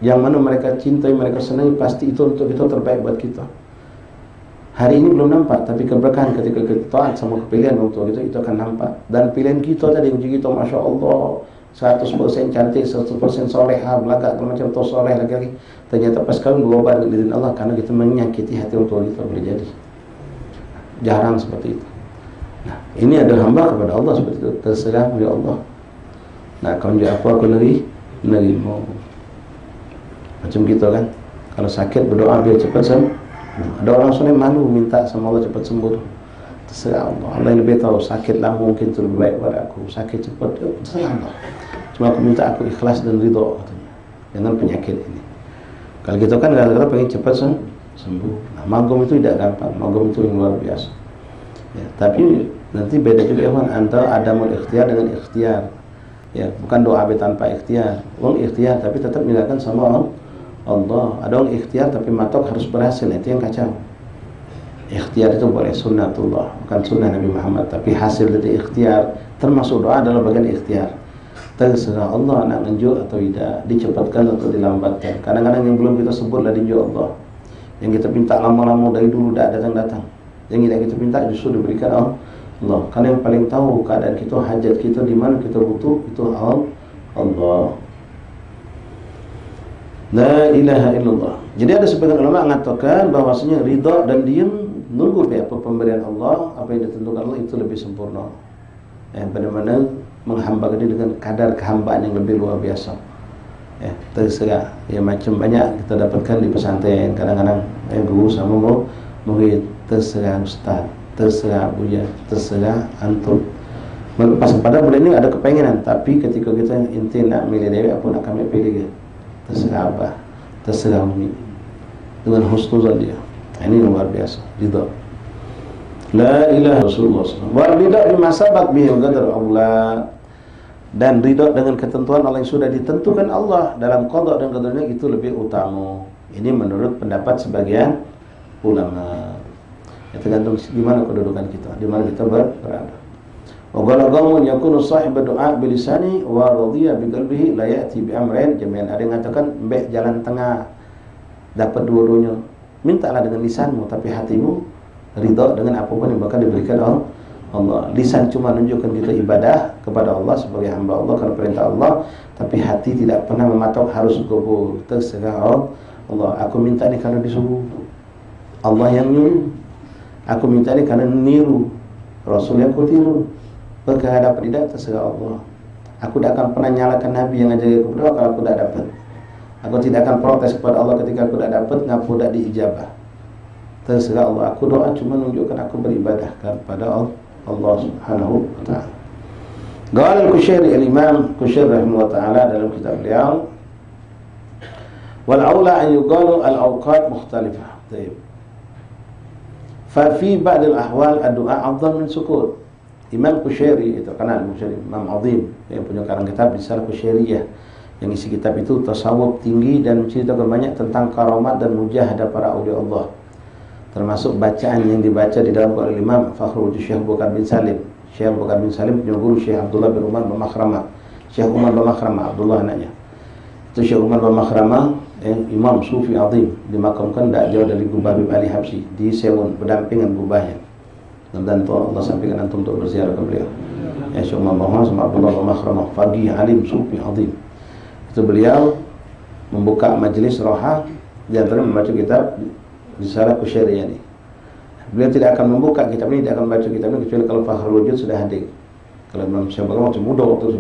Yang mana mereka cintai, mereka senangi, pasti itu untuk kita terbaik buat kita. Hari ini belum nampak, tapi keberkahan ketika kita taat sama kepilihan untuk kita, itu akan nampak. Dan pilihan kita tadi uji kita, Masya Allah, 100% cantik, 100% soleha, belakang macam tu soleh lagi. Ternyata pas kawin berubah dengan Allah karena kita menyakiti hati orang tua kita, boleh jadi. Jarang seperti itu. Nah, ini ada hamba kepada Allah seperti itu, terserah oleh Allah. Nah, kau juga apa aku nerima. Macam kita kan, kalau sakit berdoa biar cepat sembuh. Ada orang soleh malu minta sama Allah cepat sembuh. Terserah Allah. Allah yang lebih tahu sakit lah mungkin itu lebih baik pada aku. Sakit cepat, terserah Allah. Cuma aku minta aku ikhlas dan ridho katanya dengan penyakit ini. Kalau gitu kan kadang-kadang pengen cepat sembuh. Nah, magum itu tidak gampang. Magum itu yang luar biasa. Ya, tapi nanti beda juga ya, antara adamul ikhtiar dengan ikhtiar. Ya, bukan doa tanpa ikhtiar. Orang ikhtiar tapi tetap meninggalkan sama Allah. Ada orang ikhtiar tapi matok harus berhasil. Itu yang kacau. Ikhtiar itu boleh sunnatullah, bukan sunnah Nabi Muhammad, tapi hasil dari ikhtiar termasuk doa adalah bagian ikhtiar. Terserah Allah nak menunjuk atau tidak, dicepatkan atau dilambatkan. Kadang-kadang yang belum kita sebutlah diunjuk Allah. Yang kita minta lama-lama dari dulu tidak datang-datang. Yang tidak kita minta justru diberikan Allah. Karena yang paling tahu keadaan kita, hajat kita, di mana kita butuh, itu Allah. La ilaha illallah. Jadi ada sebagian ulama mengatakan bahwasanya ridha dan diam nunggu apa pemberian Allah, apa yang ditentukan Allah itu lebih sempurna. Benar-benar menghamba diri dengan kadar kehambaan yang lebih luar biasa. Terserah. Ya macam banyak kita dapatkan di pesantren. Kadang-kadang guru sama murid, terserah ustaz, terserah buya, terserah antum. Pas pada bulan ini ada kepengenan, tapi ketika kita inti nak milih dewi apa nak kami pilih, terserah apa, terserah umi. Dengan husnuzan dia. Ini luar biasa. Ridha. La ilaha Rasulullah SAW. Wa ridha bima sabaq bihi qadar Allah. Dan ridha dengan ketentuan Allah yang sudah ditentukan Allah dalam qada dan qadarnya itu lebih utama. Ini menurut pendapat sebagian ulama. Ya, tergantung di mana kedudukan kita, di mana kita berada. Wa qala qawmun yakunu sahib doa bilisani wa radiya bi qalbihi la ya'ti bi amrin jami'an. Ada yang mengatakan mbek jalan tengah, dapat dua-duanya. Mintalah dengan lisanmu, tapi hatimu ridha dengan apapun yang bakal diberikan Allah. Lisan cuma menunjukkan kita ibadah kepada Allah sebagai hamba Allah karena perintah Allah, tapi hati tidak pernah mematok harus kubur. Terserah Allah. Aku minta ini karena disuruh Allah yang nyuruh. Aku minta ini karena niru Rasul yang kutiru. Perkara dapat tidak terserah Allah. Aku tidak akan pernah nyalakan Nabi yang ngajari aku berdoa kalau aku tidak dapat. Aku tidak akan protes kepada Allah ketika aku tidak dapat, ngapu tidak diijabah. Terserah Allah. Aku doa cuma menunjukkan aku beribadah kepada Allah Subhanahu wa ta'ala. Qala al-Kushairi, al-Imam Kushairi rahimahullah ta'ala dalam kitab beliau, wal aula an yuqalu al-awqat mukhtalifah. Baik. Fa fi ba'd al-ahwal ad-du'a afdal min sukut. Imam Kushairi itu kenal Kushairi, Imam azim yang punya karang kitab Risalah Kushairiyah. Yang isi kitab itu tasawuf tinggi dan menceritakan banyak tentang karamat dan mujahadah para awliya Allah. Termasuk bacaan yang dibaca di dalam oleh Imam Fakhruddin Syekh Bakar bin Salim. Syekh Bakar bin Salim punya guru Syekh Abdullah bin Umar bin Makhramah. Syekh Umar bin Makhramah, Abdullah anaknya. Itu Syekh Umar bin Makhramah, Imam Sufi azim, dimakamkan tak jauh dari Gubah bin Ali Habsyi di Sewon, berdampingan gubahnya. Dan Allah sampaikan antum untuk berziarah ke beliau. Syekh Umar bin Makhramah sama Abdullah bin Makhramah, faqih alim Sufi azim. Itu beliau membuka majelis roha di antara membaca kitab Risalah Kushairiyah ini. Beliau tidak akan membuka kitab ini, tidak akan baca kitab ini kecuali kalau Fakhrul Wujud sudah hadir. Kalau Imam Syekh Bakar masih muda waktu itu,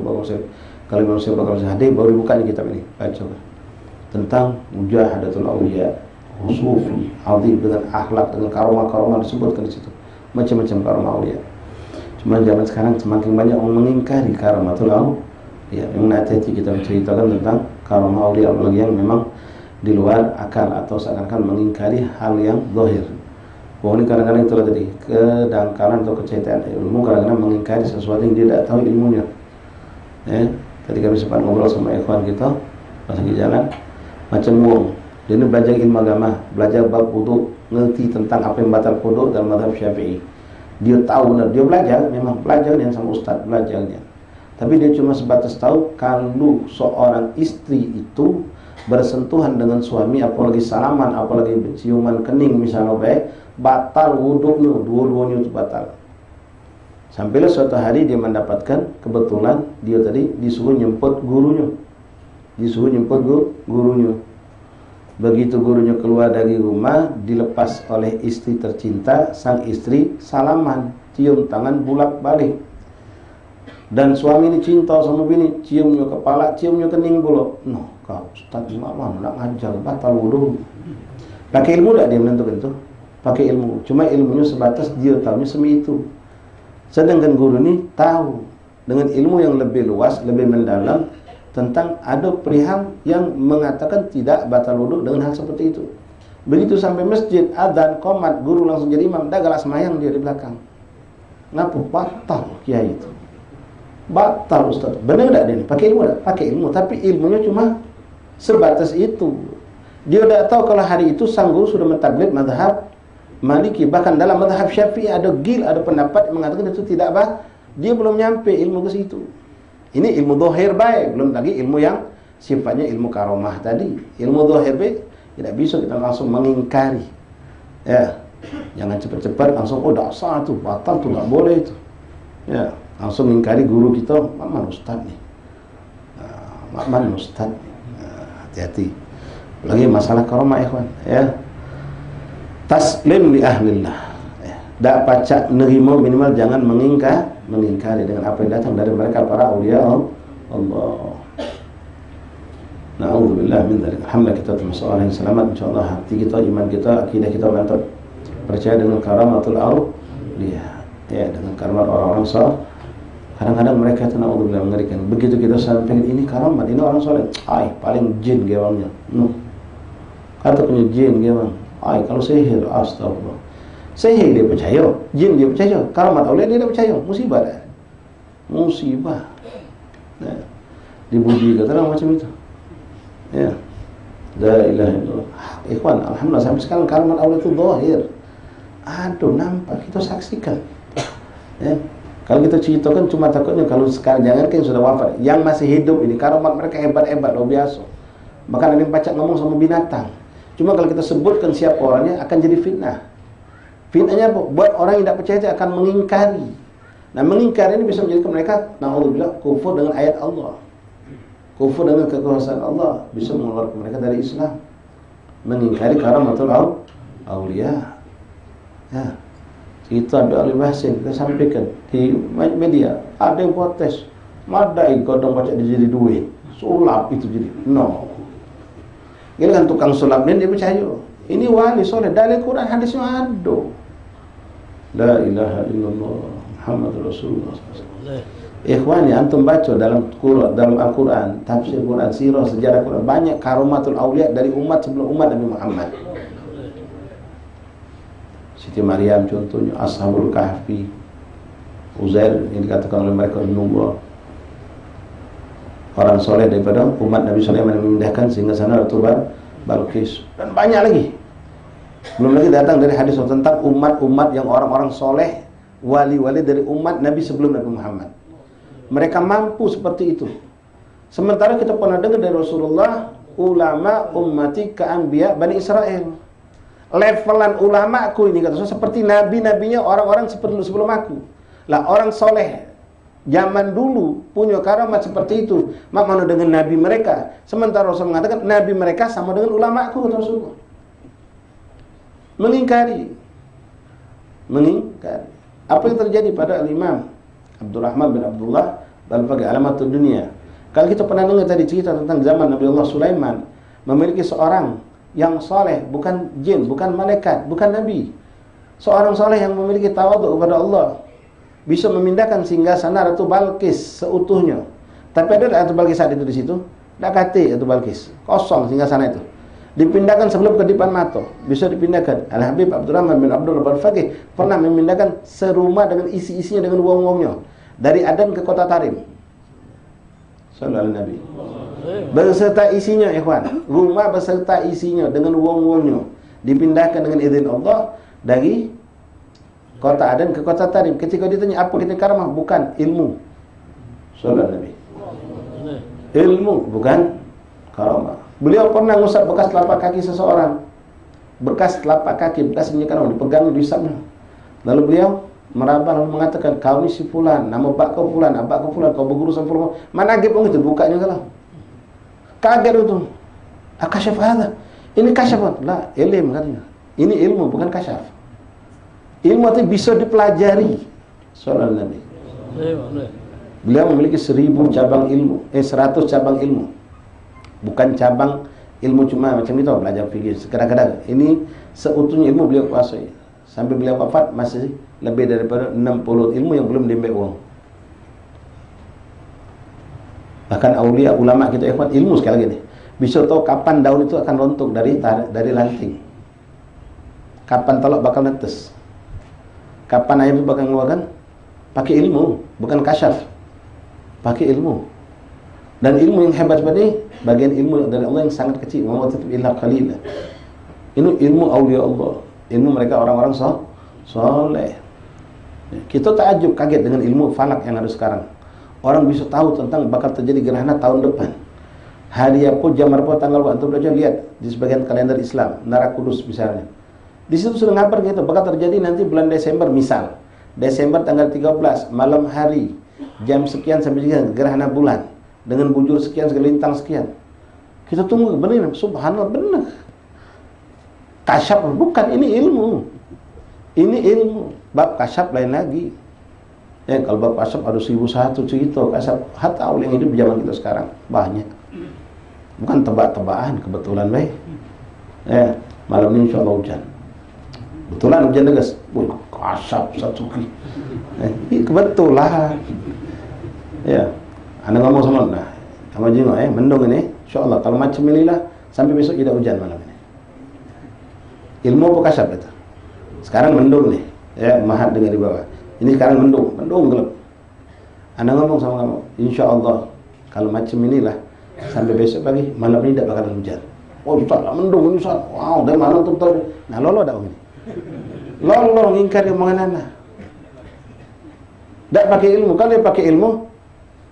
kalau Imam Syekh Bakar sudah hadir baru dibuka kitab ini, baca tentang mujahadatul awliya, sufi, adib dengan akhlak, dengan karomah-karomah disebutkan di situ. Macam-macam karomah aulia. Cuma zaman sekarang semakin banyak orang mengingkari karamatul aulia. Memang hati-hati kita menceritakan tentang karomah aulia, apalagi yang memang di luar akal atau seakan-akan mengingkari hal yang zahir. Bahwa ini kadang-kadang itulah tadi kedangkalan atau keceritaan ilmu, kadang-kadang mengingkari sesuatu yang dia tidak tahu ilmunya. Tadi kami sempat ngobrol sama ikhwan kita pas lagi jalan, macam wong dia ini belajar ilmu agama, belajar bab wudu, ngerti tentang apa yang batal wudu dalam mazhab Syafi'i. Dia tahu benar, dia belajar, memang belajar yang sama ustaz belajarnya. Tapi dia cuma sebatas tahu kalau seorang istri itu bersentuhan dengan suami, apalagi salaman, apalagi ciuman kening misalnya baik, batal wudunya, dua-duanya itu batal. Sampailah suatu hari dia mendapatkan kebetulan dia tadi disuruh nyemput gurunya. Begitu gurunya keluar dari rumah, dilepas oleh istri tercinta, sang istri salaman, cium tangan bulak-balik. Dan suami ini cinta sama bini, ciumnya kepala, ciumnya kening pula. No, kau ustaz mana nak ngajar batal wudu. Pakai ilmu tak dia menentukan itu? Pakai ilmu. Cuma ilmunya sebatas dia tahunya semi itu. Sedangkan guru ini tahu dengan ilmu yang lebih luas, lebih mendalam tentang ada perihal yang mengatakan tidak batal wudu dengan hal seperti itu. Begitu sampai masjid, adzan, qomat, guru langsung jadi imam, dah galak semayang dia di belakang. Ngapa batal kiai itu? Batal ustaz. Benar tak dia ni? Pakai ilmu tak? Pakai ilmu, tapi ilmunya cuma sebatas itu. Dia tak tahu kalau hari itu sang guru sudah mentaklid mazhab Maliki. Bahkan dalam mazhab Syafi'i ada pendapat yang mengatakan itu tidak bah. Dia belum nyampe ilmu ke situ. Ini ilmu zahir baik, belum lagi ilmu yang sifatnya ilmu karomah tadi. Ilmu zahir baik tidak bisa kita langsung mengingkari. Ya, jangan cepat-cepat langsung dah sah tu, batal tu, tak boleh itu. Ya, langsung mengingkari guru kita, mana ustaz ni? Mana ustaz ni? Hati-hati. Lagi masalah karomah ikhwan, ya. Taslim li ahlillah. Tak pacak nerima, minimal jangan mengingkari dengan apa yang datang dari mereka para aulia Allah. Na'udzubillah min dzalik. Alhamdulillah kita termasuk orang yang selamat, insyaallah hati kita, iman kita, akidah kita mantap. Percaya dengan karamatul aulia. Ya, dengan karamat orang-orang saleh. Kadang-kadang mereka itu na'udzubillah mengerikan. Begitu kita sampaikan ini karamat, ini orang soleh, paling jin gewangnya. Kata punya jin gewang. Kalau sihir, astagfirullah. Sihir dia percaya, jin dia percaya, karamat aulia dia tak percaya, musibah dah. Musibah. Nah, dibuji kata orang macam itu. Ya. La ilaha illallah. Ikhwan, alhamdulillah sampai sekarang karamat aulia itu zahir. Aduh, nampak kita saksikan. Ya. Kalau kita ceritakan cuma takutnya kalau sekarang jangan kan sudah wafat, yang masih hidup ini karamat mereka hebat-hebat luar biasa. Bahkan ada yang pacak ngomong sama binatang. Cuma kalau kita sebutkan siapa orangnya akan jadi fitnah. Fitnahnya apa? Buat orang yang tidak percaya itu akan mengingkari. Nah, mengingkari ini bisa menjadikan mereka na'udzubillah kufur dengan ayat Allah. Kufur dengan kekuasaan Allah, bisa mengeluarkan mereka dari Islam. Mengingkari karamatul aulia. Ya. Kita ada ahli bahasin, kita sampaikan di media, ada yang protes, madai godong baca dia jadi duit, sulap itu jadi, no. Ini kan tukang sulap ini dia percaya, ini wali soleh, dalil Quran hadisnya ada. La ilaha illallah Muhammadur Rasulullah. Ikhwani, antum baca dalam Al-Quran, tafsir Quran, sirah, sejarah Quran, banyak karamatul aulia dari umat sebelum umat Nabi Muhammad. Siti Maryam contohnya, Ashabul Kahfi, Uzair yang dikatakan oleh mereka Nubuah, orang soleh daripada umat Nabi Sulaiman yang memindahkan sehingga sana Ratu Balqis, dan banyak lagi. Belum lagi datang dari hadis tentang umat-umat yang orang-orang soleh, wali-wali dari umat Nabi sebelum Nabi Muhammad. Mereka mampu seperti itu. Sementara kita pernah dengar dari Rasulullah, ulama ummati ka'anbiya Bani Israel. Levelan ulamaku ini kata seperti nabi-nabinya orang-orang sebelum aku. Lah orang soleh zaman dulu punya karamat seperti itu. Mana dengan nabi mereka? Sementara Rasul mengatakan nabi mereka sama dengan ulamaku kata Rasulullah. Mengingkari. Apa yang terjadi pada Imam Abdurrahman bin Abdullah dalam bagi Alamatud Dunia. Kalau kita pernah dengar tadi cerita tentang zaman Nabi Allah Sulaiman memiliki seorang yang soleh, bukan jin, bukan malaikat, bukan nabi. Seorang soleh yang memiliki tawadhu kepada Allah bisa memindahkan singgasana Ratu Balqis seutuhnya. Tapi ada Ratu Balqis saat itu di situ, tidak kati Ratu Balqis, kosong singgasana itu. Dipindahkan sebelum kedipan mata, bisa dipindahkan. Al Habib Abdurrahman bin Abdul Faqih pernah memindahkan serumah dengan isi-isinya dengan wong-wongnya dari Adan ke kota Tarim. Sallallahu alaihi Nabi. Beserta isinya, ikhwan. Rumah beserta isinya dengan wong-wongnya dipindahkan dengan izin Allah dari kota Adan ke kota Tarim. Ketika ditanya apa kita karamah, bukan ilmu. Sallallahu alaihi Nabi. Ilmu bukan karamah. Beliau pernah ngusap bekas telapak kaki seseorang. Bekas telapak kaki, bekas minyak karamah dipegang, diusapnya. Lalu beliau meraba lalu mengatakan, kau ni si fulan, nama bak kau fulan, abak kau fulan, kau berguru sama fulan. Mana agib orang itu, bukanya kalau kaget itu. Akasyaf ada. Ini kasyaf. Lah, ilmu katanya. Ini ilmu, bukan kasyaf. Ilmu itu bisa dipelajari. Sallallahu Nabi. Beliau memiliki 1000 cabang ilmu, 100 cabang ilmu. Bukan cabang ilmu cuma macam itu, belajar fikih kadang-kadang. Ini seutuhnya ilmu beliau kuasai. Sampai beliau wafat masih lebih daripada 60 ilmu yang belum diambil uang. Bahkan aulia ulama kita ikhwan ilmu sekali lagi nih. Bisa tahu kapan daun itu akan rontok dari ranting. Kapan telok bakal netes. Kapan air itu bakal ngeluarkan? Pakai ilmu, bukan kasyaf. Pakai ilmu. Dan ilmu yang hebat seperti bagian ilmu dari Allah yang sangat kecil. Wa illa qalila. Ini ilmu aulia Allah. Ilmu mereka orang-orang soleh. Kita takjub kaget dengan ilmu falak yang ada sekarang. Orang bisa tahu tentang bakal terjadi gerhana tahun depan. Hari apa, jam berapa, tanggal berapa. Antum belajar lihat di sebagian kalender Islam, Nara Kudus misalnya. Di situ sudah ngabar gitu, bakal terjadi nanti bulan Desember misal. Desember tanggal 13 malam hari jam sekian sampai sekian gerhana bulan dengan bujur sekian segelintang sekian. Kita tunggu benar, subhanallah benar. Kasyaf bukan, ini ilmu. Ini ilmu. Bab kasyaf lain lagi. Ya, kalau bab kasyaf ada 1001 cerita kasyaf. Hatta yang hidup zaman kita sekarang banyak. Bukan tebak-tebakan, kebetulan baik. Ya, malam ini insyaallah hujan. Kebetulan hujan deras. Wih, kasyaf Satsuki. Kebetulan. Ya. Anda ngomong sama Jino, mendung ini, insyaallah kalau macam inilah sampai besok tidak hujan malam ini. Ilmu apa kasyaf itu? Sekarang mendung nih, ya mahat dengan di bawah. Ini sekarang mendung gelap. Anda ngomong sama kamu, insyaallah kalau macam inilah sampai besok pagi malam ini tidak bakal hujan. Oh, Ustaz, mendung ini Ustaz. Wow, dari mana tuh tahu? Nah, lolo dak ini. Lolo ngingkari omongan Anda. Tak pakai ilmu, kalau dia pakai ilmu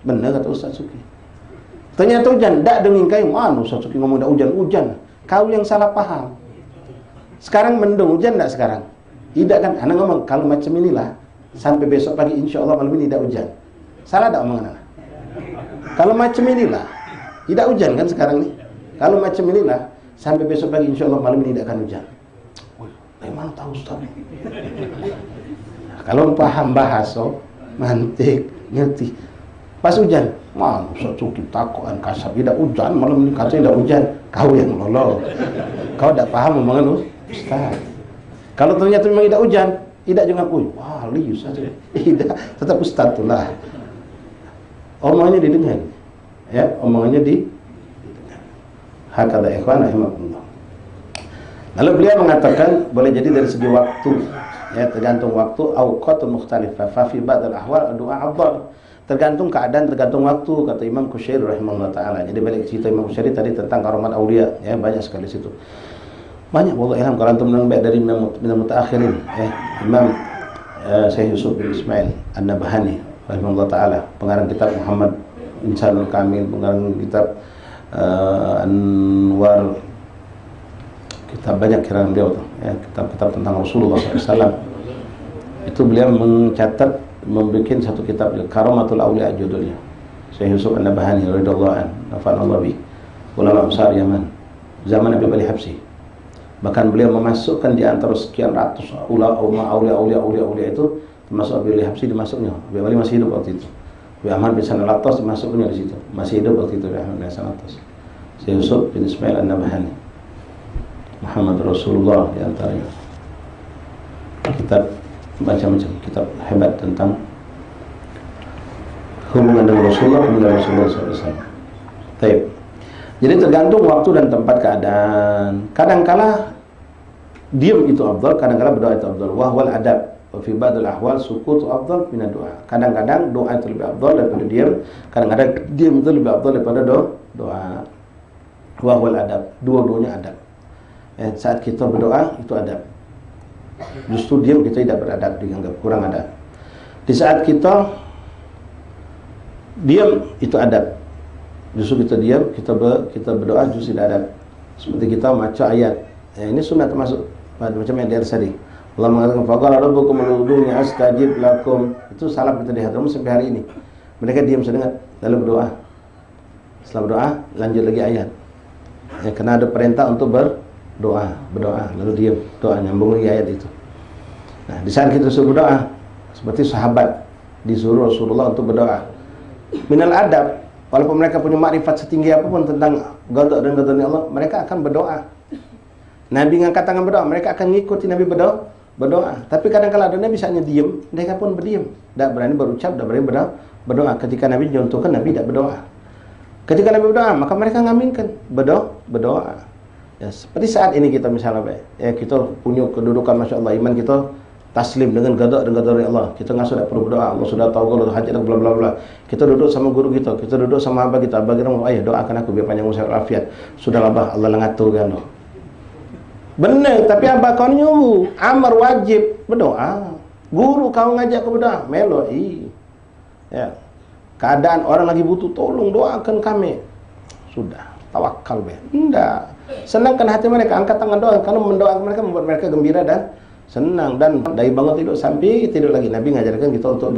benar kata Ustaz Suki. Ternyata hujan, tak dengin kayu. Mana Ustaz Suki ngomong tak hujan. Kau yang salah paham. Sekarang mendung, hujan tak sekarang? Tidak kan? Anak ngomong, kalau macam inilah sampai besok pagi insyaallah malam ini tidak hujan. Salah tak omongan anak? Kalau macam inilah tidak hujan kan sekarang nih? Kalau macam inilah sampai besok pagi insyaallah malam ini tidak akan hujan. Dari mana tahu Ustaz? Kalau paham bahasa, mantik, ngerti. Pas hujan, mana Ustaz Suki takuan kasar tidak hujan malam ini katanya tidak hujan. Kau yang lolo. Kau tidak paham omongan Ustaz. Kalau ternyata memang tidak hujan, tidak jangan wali Ustaz. Tidak, tetap Ustaz itulah. Omongannya didengar. Ya, omongannya di hakada ikhwan rahimakumullah. Lalu beliau mengatakan boleh jadi dari segi waktu, ya tergantung waktu, awqatul mukhtalifah, fa fi ba'd al-ahwal doa afdal. Tergantung keadaan, tergantung waktu, kata Imam Qushairi rahimahullah taala. Jadi balik cerita Imam Qushairi tadi tentang karamat aulia, ya banyak sekali situ. Banyak wallahu ilham kalau antum menang dari minal mutaakhirin, Imam Syekh Yusuf bin Ismail An-Nabhani rahimahullah taala, pengarang kitab Muhammad Insanul Kamil, pengarang kitab Anwar, kitab banyak kiraan beliau tuh, ya, kitab-kitab tentang Rasulullah SAW. Itu beliau mencatat, membuat satu kitab Karamatul Aulia judulnya. Syekh Yusuf An-Nabhani radhiyallahu anhu, nafa'anallahu bi, ulama besar Yaman, zaman Nabi Bali Habsyi. Bahkan beliau memasukkan di antara sekian ratus ulama aulia itu, termasuk Abi Habsyi dimasuknya. Abi Bali masih hidup waktu itu. Abi Ahmad bin Hasan Al-Attas dimasuknya di situ. Masih hidup waktu itu Abi Ahmad bin Hasan Al-Attas. Syekh Yusuf bin Ismail An-Nabhani. Muhammad Rasulullah di antaranya. Kitab macam-macam kitab hebat tentang hubungan dengan Rasulullah dan Rasulullah SAW. Baik. Jadi tergantung waktu dan tempat keadaan. Kadangkala diam itu afdal, kadangkala berdoa itu afdal. Wahwal adab. Wa fi ba'dil ahwal sukutu afdal min doa. Kadang-kadang doa itu lebih afdal daripada diam, kadang-kadang diam itu lebih afdal daripada doa. Wahwal adab. Dua-duanya adab. Saat kita berdoa itu adab. Justru diam kita tidak beradab, dianggap kurang adab. Di saat kita diam itu adab. Justru kita diam, kita berdoa justru tidak adab. Seperti kita baca ayat. Ini sunat termasuk macam yang dari tadi. Allah mengatakan faqala rabbukum ud'uni astajib lakum. Itu salam kita di hadram sampai hari ini. Mereka diam sedengat lalu berdoa. Setelah berdoa lanjut lagi ayat. Karena ada perintah untuk berdoa lalu diam, doa nyambung lagi ayat itu. Nah, di saat kita suruh berdoa seperti sahabat disuruh Rasulullah untuk berdoa. Minal adab, walaupun mereka punya makrifat setinggi apapun tentang ghadab dan ghadabnya Allah, mereka akan berdoa. Nabi ngangkat tangan berdoa, mereka akan ngikuti Nabi berdoa. Tapi kadang-kadang ada Nabi misalnya diam, mereka pun berdiam, tidak berani berucap, tidak berani berdoa. Ketika Nabi contohkan, Nabi tidak berdoa. Ketika Nabi berdoa, maka mereka ngaminkan berdoa. Ya, seperti saat ini kita misalnya, kita punya kedudukan Masya Allah, iman kita taslim dengan ghadab dan ghadab Allah. Kita nggak sudah perlu berdoa, Allah sudah tahu kalau hajat bla bla bla. Kita duduk sama guru kita duduk sama abah kita, abah kita ngomong, doakan aku biar panjang umur afiat. Sudahlah bah, Allah ngatur kan. Benar, tapi abah kau nyuruh, amar wajib berdoa. Guru kau ngajak aku berdoa, meloi. Ya. Keadaan orang lagi butuh, tolong doakan kami. Sudah, tawakal be. Enggak. Senangkan hati mereka, angkat tangan doa, karena mendoakan mereka membuat mereka gembira dan senang, dan dari bangun tidur sampai tidur lagi. Nabi ngajarkan kita untuk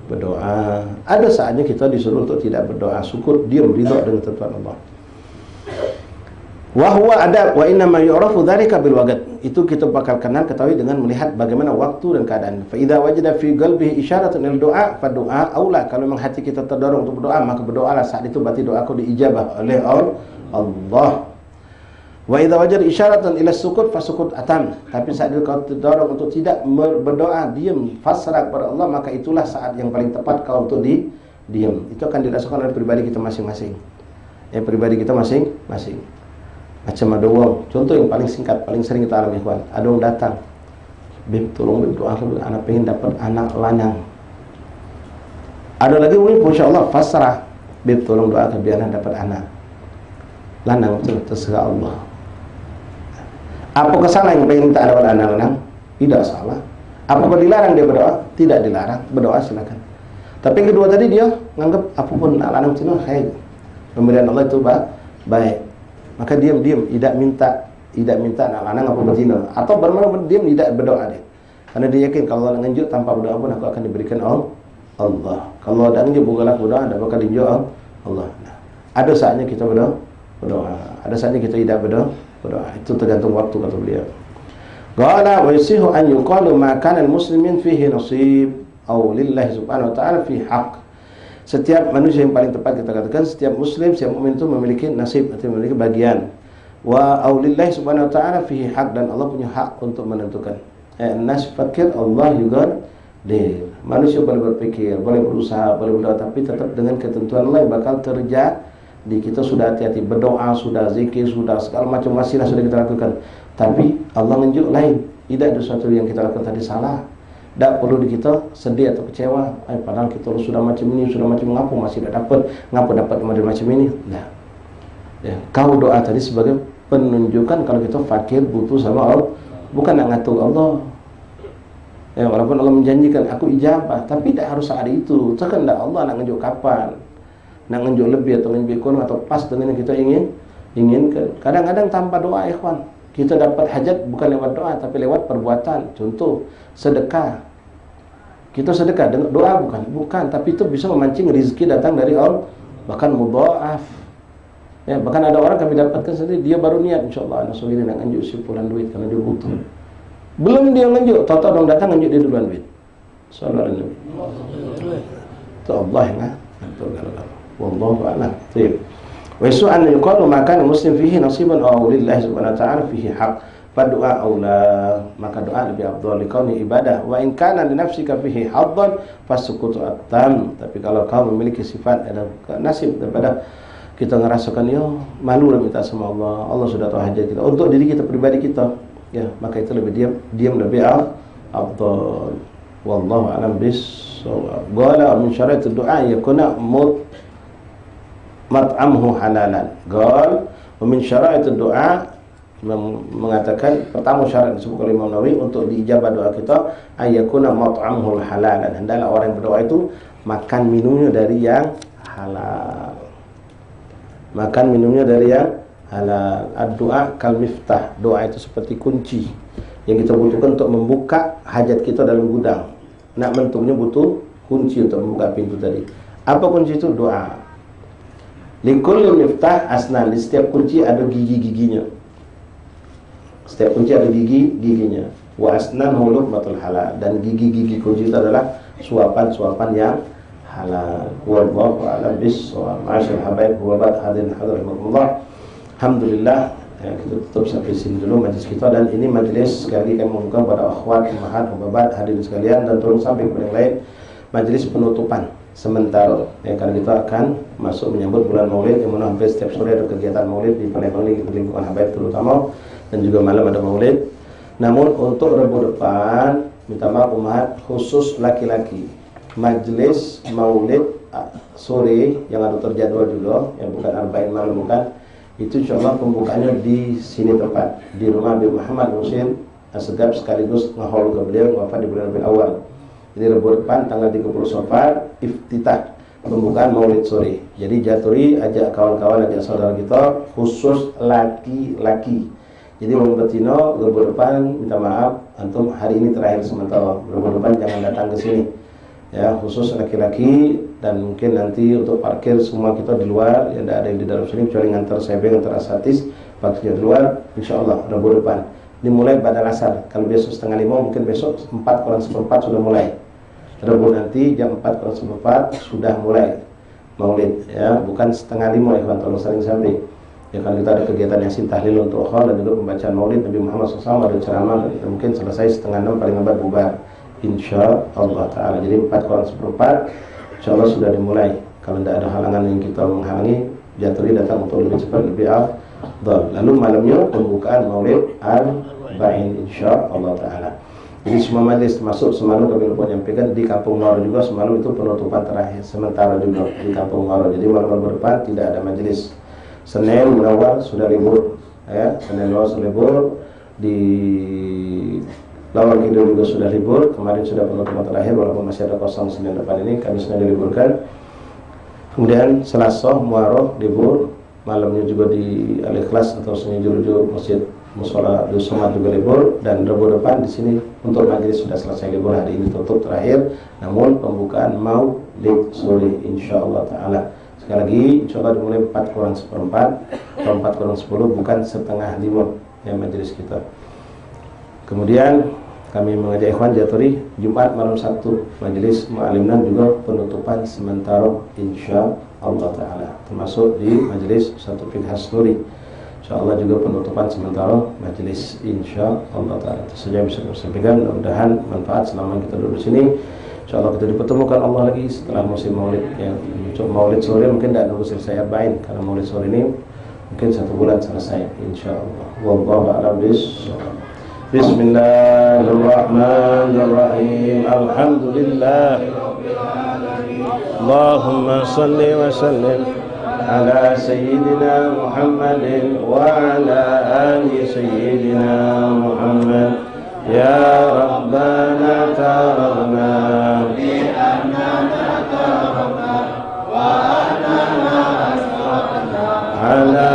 berdoa. Ada saatnya kita disuruh untuk tidak berdoa, syukur, diam, ridha dengan tentuan Allah. Wa huwa adab wa inna ma yu'rafu dzalika bil waqt. Itu kita bakal kenal, ketahui dengan melihat bagaimana waktu dan keadaan. Fa idza wajada fi qalbihi isyaratun lil du'a fa du'a aula. Kalau memang hati kita terdorong untuk berdoa, maka berdoalah. Saat itu berarti doaku diijabah oleh Allah. Wa idza wajada isyaratan ila sukut fa sukut atam. Tapi saat itu kau terdorong untuk tidak berdoa, diam, fasrah kepada Allah, maka itulah saat yang paling tepat kau untuk diam. Itu akan dirasakan oleh pribadi kita masing-masing. Pribadi kita masing-masing. Macam ada orang, contoh yang paling singkat, paling sering kita alami, kawan. Ada orang datang, Bib, tolong Bib doa, anak pengen dapat anak lanang. Ada lagi orang, Masya Allah, fasrah, Bib, tolong doakan biar anak dapat anak lanang, betul, terserah Allah. Apakah salah yang pengen minta dapat anak lanang? Tidak salah. Apakah dilarang dia berdoa? Tidak dilarang, berdoa silakan. Tapi yang kedua tadi dia menganggap apapun anak lanang itu khair, pemberian Allah itu baik. Maka diam, tidak minta anak lanang apa berzina, atau bermalam diam, tidak berdoa dia. Karena dia yakin kalau Allah nganjuk tanpa berdoa pun aku akan diberikan Allah. Kalau ada nganjuk bukanlah berdoa, ada bakal dinjuk Allah. Nah, ada saatnya kita berdoa, ada saatnya kita tidak berdoa. Itu tergantung waktu, kata beliau. Qala wa yasihu an yuqalu ma kana al-muslimin fihi nasib aw lillahi subhanahu wa ta'ala fi haqq. Setiap manusia yang paling tepat kita katakan, setiap muslim, setiap mukmin itu memiliki nasib atau memiliki bagian. Wa aulillahi subhanahu wa ta'ala fihi haq, dan Allah punya hak untuk menentukan. Nas fakir Allah juga deh. Manusia boleh berpikir, boleh berusaha, boleh berdoa, tapi tetap dengan ketentuan Allah yang bakal terjadi. Kita sudah hati-hati berdoa, sudah zikir, sudah segala macam wasilah sudah kita lakukan. Tapi Allah menunjuk lain. Tidak ada sesuatu yang kita lakukan tadi salah. Tak perlu kita sedih atau kecewa. Padahal kita sudah macam ini, sudah macam ngapa masih tidak dapat, ngapa dapat model macam ini. Nah, kau doa tadi sebagai penunjukan kalau kita fakir, butuh sama Allah, bukan nak ngatur Allah. Walaupun Allah menjanjikan aku ijabah, tapi tak harus saat itu. Terkendak Allah nak nunjuk kapan, nak nunjuk lebih atau lebih kurang atau pas dengan yang kita inginkan. Kadang-kadang tanpa doa, ikhwan, kita dapat hajat bukan lewat doa tapi lewat perbuatan. Contoh, sedekah. Kita sedekah dengan doa bukan, tapi itu bisa memancing rezeki datang dari Allah, bahkan mudhaaf. Bahkan ada orang kami dapatkan sendiri, dia baru niat insyaallah anak sendiri nak nganjuk simpulan duit karena dia butuh. Belum dia nganjuk, tahu-tahu orang datang nganjuk dia duluan duit. Sallallahu alaihi wasallam. Itu Allah yang ngatur. Wallahu a'lam. Wa yasu an yuqalu ma kana muslim fihi nasiban aw lillahi subhanahu wa ta'ala fihi haq. Fadu'a aula, maka doa lebih afdal liqauni ibadah. Wa in kana li nafsika fihi haddan fasukutu atam. Tapi kalau kau memiliki sifat ada nasib daripada kita ngerasakan yo malu lah minta sama Allah. Allah sudah tahu hajat kita. Untuk diri kita pribadi kita, ya, maka itu lebih diam lebih afdal. Wallahu a'lam bis-shawab. Qala min syarat du'a yakuna mat'amhu halalan. Qala min syarat du'a mengatakan pertama syarat disebut oleh Imam Nawawi untuk diijabah doa kita ayyakuna mat'amul halalan. Hendaklah orang yang berdoa itu makan minumnya dari yang halal. Makan minumnya dari yang halal. Ad-du'a kal miftah. Doa itu seperti kunci yang kita butuhkan untuk membuka hajat kita dalam gudang. Nak bentuknya butuh kunci untuk membuka pintu tadi. Apa kunci itu? Doa. Likulli miftah asnan. Di setiap kunci ada gigi-giginya. Setiap kunci ada gigi-giginya. Wa asnan luqmatul halal. Dan gigi-gigi kunci itu adalah suapan-suapan yang halal. Wallahu a'lam bis-shawab. Ma'asyar habaib wa ba'd hadirin hadirahumullah. Alhamdulillah, ya, kita tutup sampai sini dulu majlis kita. Dan ini majlis sekali kami mengumumkan pada akhwat, ummahat, ubabat, hadirin sekalian, dan turun sampai kepada yang lain, majlis penutupan sementara, ya, karena kita akan masuk menyambut bulan Maulid, yang mana hampir setiap sore ada kegiatan Maulid di Palembang di lingkungan habaib terutama, dan juga malam ada Maulid. Namun untuk Rabu depan, minta maaf umat, khusus laki-laki, majlis Maulid sore yang ada terjadwal juga, yang bukan arba'in malam, bukan itu, insyaallah pembukaannya di sini tepat di rumah Habib Muhammad Husin Assegaf, sekaligus ngahol ke beliau wafat di bulan Rabiul Awal. Jadi Rabu depan tanggal 30 Safar iftitah pembukaan Maulid sore. Jadi Jaturi ajak kawan-kawan, ajak saudara kita, khusus laki-laki. Jadi Bang Betino Rabu depan minta maaf antum hari ini terakhir sementara. Rabu depan jangan datang ke sini. Ya, khusus laki-laki, dan mungkin nanti untuk parkir semua kita di luar, ya, tidak ada yang di dalam sini kecuali ngantar sebeng, ngantar asatis, parkirnya di luar. Insyaallah Rabu depan dimulai pada asar. Kalau besok 4:30, mungkin besok 4:45 sudah mulai. Rabu nanti jam 4:45 sudah mulai Maulid, ya, bukan 4:30 ya kawan, tolong saling sampai. Ya, kan kita ada kegiatan Yasin tahlil untuk akhwat dan juga pembacaan Maulid Nabi Muhammad SAW, ada ceramah, dan kita mungkin selesai 5:30 paling lambat bubar. Insyaallah ta'ala. Jadi 4:45 insyaallah sudah dimulai. Kalau tidak ada halangan yang kita menghalangi, Jaturi datang untuk lebih cepat, lebih afdal. Lalu malamnya pembukaan Maulid Arba'in insyaallah ta'ala. Jadi semua majlis, termasuk semalam kami lupa menyampaikan di Kampung Ngoro juga, semalam itu penutupan terakhir sementara juga di Kampung Ngoro. Jadi malam depan tidak ada majlis. Senin Munawwar sudah libur, ya, Senin Munawwar sudah libur, di Lawang Kidul juga sudah libur. Kemarin sudah penutupan terakhir, walaupun masih ada kosong Senin depan ini, kami sudah diliburkan. Kemudian Selasa Muharram libur, malamnya juga di Al-Ikhlas atau Sungai Juru Masjid Mushola Dusumat juga libur. Dan Rabu depan di sini untuk majelis sudah selesai libur, hari ini tutup terakhir. Namun pembukaan Maulid sore insyaallah ta'ala. Sekali lagi insyaallah dimulai 4:45 atau 4:10, bukan 4:30 ya majelis kita. Kemudian kami mengajak ikhwan Jaturi Jumat malam Sabtu majelis mu'alimnan juga penutupan sementara insyaallah ta'ala, termasuk di majelis Satu Fiqh Hasnuri insyaallah juga penutupan sementara majelis insyaallah ta'ala. Itu saja yang bisa kami sampaikan. Mudah-mudahan manfaat selama kita duduk di sini. Insyaallah kita dipertemukan Allah lagi setelah musim Maulid, ya. Untuk Maulid sore mungkin tidak nunggu selesai arba'in, karena Maulid sore ini mungkin 1 bulan selesai insyaallah. Wallahu a'lam bishawab. Bismillahirrahmanirrahim. Alhamdulillah. Allahumma salli wa sallim ala sayyidina Muhammadin wa ala ali sayyidina Muhammad. Ya Rabbana tarabna bi annana tarabna wa annana asrafna ala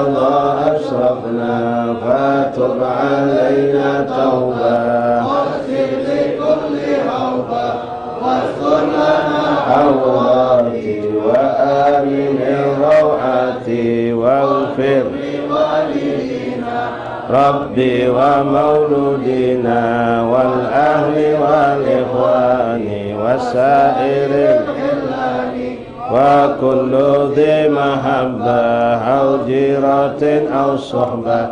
Allah asrafna fatub alayna tawbah waghfir li kulli hawbah wastur lana awati wa amin rawati waghfir li walidina Rabbi wa mauludina wal ahli wal ikhwani wasairil وكل ذي محبة أو جيرة أو صحبة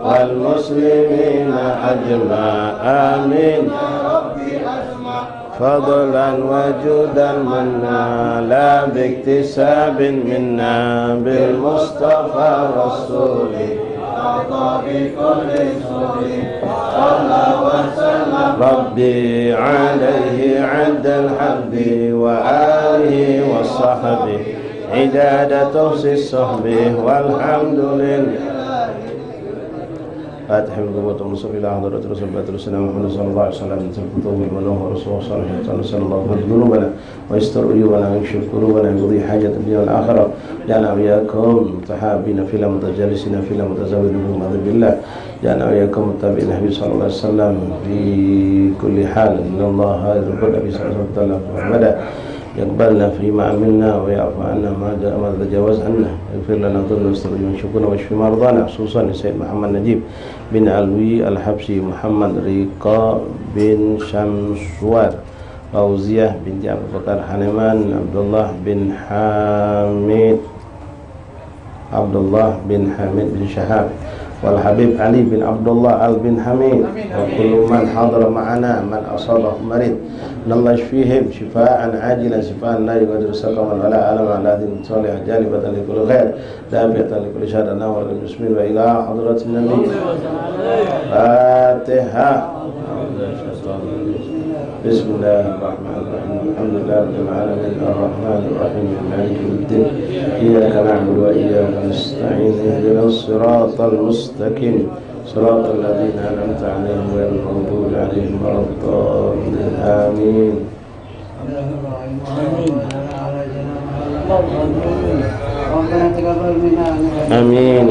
والمسلمين أجمع آمين يا ربي أسمع فضلا وجودا منا لا باكتساب منا بالمصطفى الرسول أعطى بكل سور صلى وسلم ربي عليه عد الحب وآله وصحبه عداد تحصي الصحب والحمد لله. فاتح القبوة المصر إلى حضرة رسول الله رسولنا محمد صلى الله عليه وسلم تلفتوه المنوه ورسوله صلى الله عليه وسلم الله يغفر ذنوبنا ويستر عيوبنا ويكشف كروبنا ويقضي حاجة الدنيا والآخرة جعلنا وإياكم متحابين في الله متجالسين في الله متزاورين بمعذب الله جعلنا وإياكم متابعين النبي صلى الله عليه وسلم في كل حال إن الله يذكر النبي صلى الله عليه وسلم محمدا يقبلنا فيما عملنا ويعفو عنا ما تجاوز عنا يغفر لنا ذنوبنا ويستر عيوبنا ويشفي مرضانا خصوصا سيد محمد نجيب بن علوي الحبشي محمد ريقا بن شمسوار فوزية بنت عبد الفتاح حنمان عبد الله بن حميد بن شهاب والحبيب علي بن عبد الله بن حميد وكل من حضر معنا من أصابه مريض إن الله يشفيهم شفاء عاجلا شفاء لا يغادر سقما ولا ألم على دين صالح جالبة لكل خير دافعة لكل شر نور للمسلمين وإلى حضرة النبي فاتحة. بسم الله الرحمن الرحيم الحمد لله رب العالمين الرحمن الرحيم مالك يوم الدين إياك نعبد وإياك نستعين اهدنا الصراط المستقيم صراط الذين أنعمت عليهم غير المغضوب عليهم ولا الضالين آمين. آمين.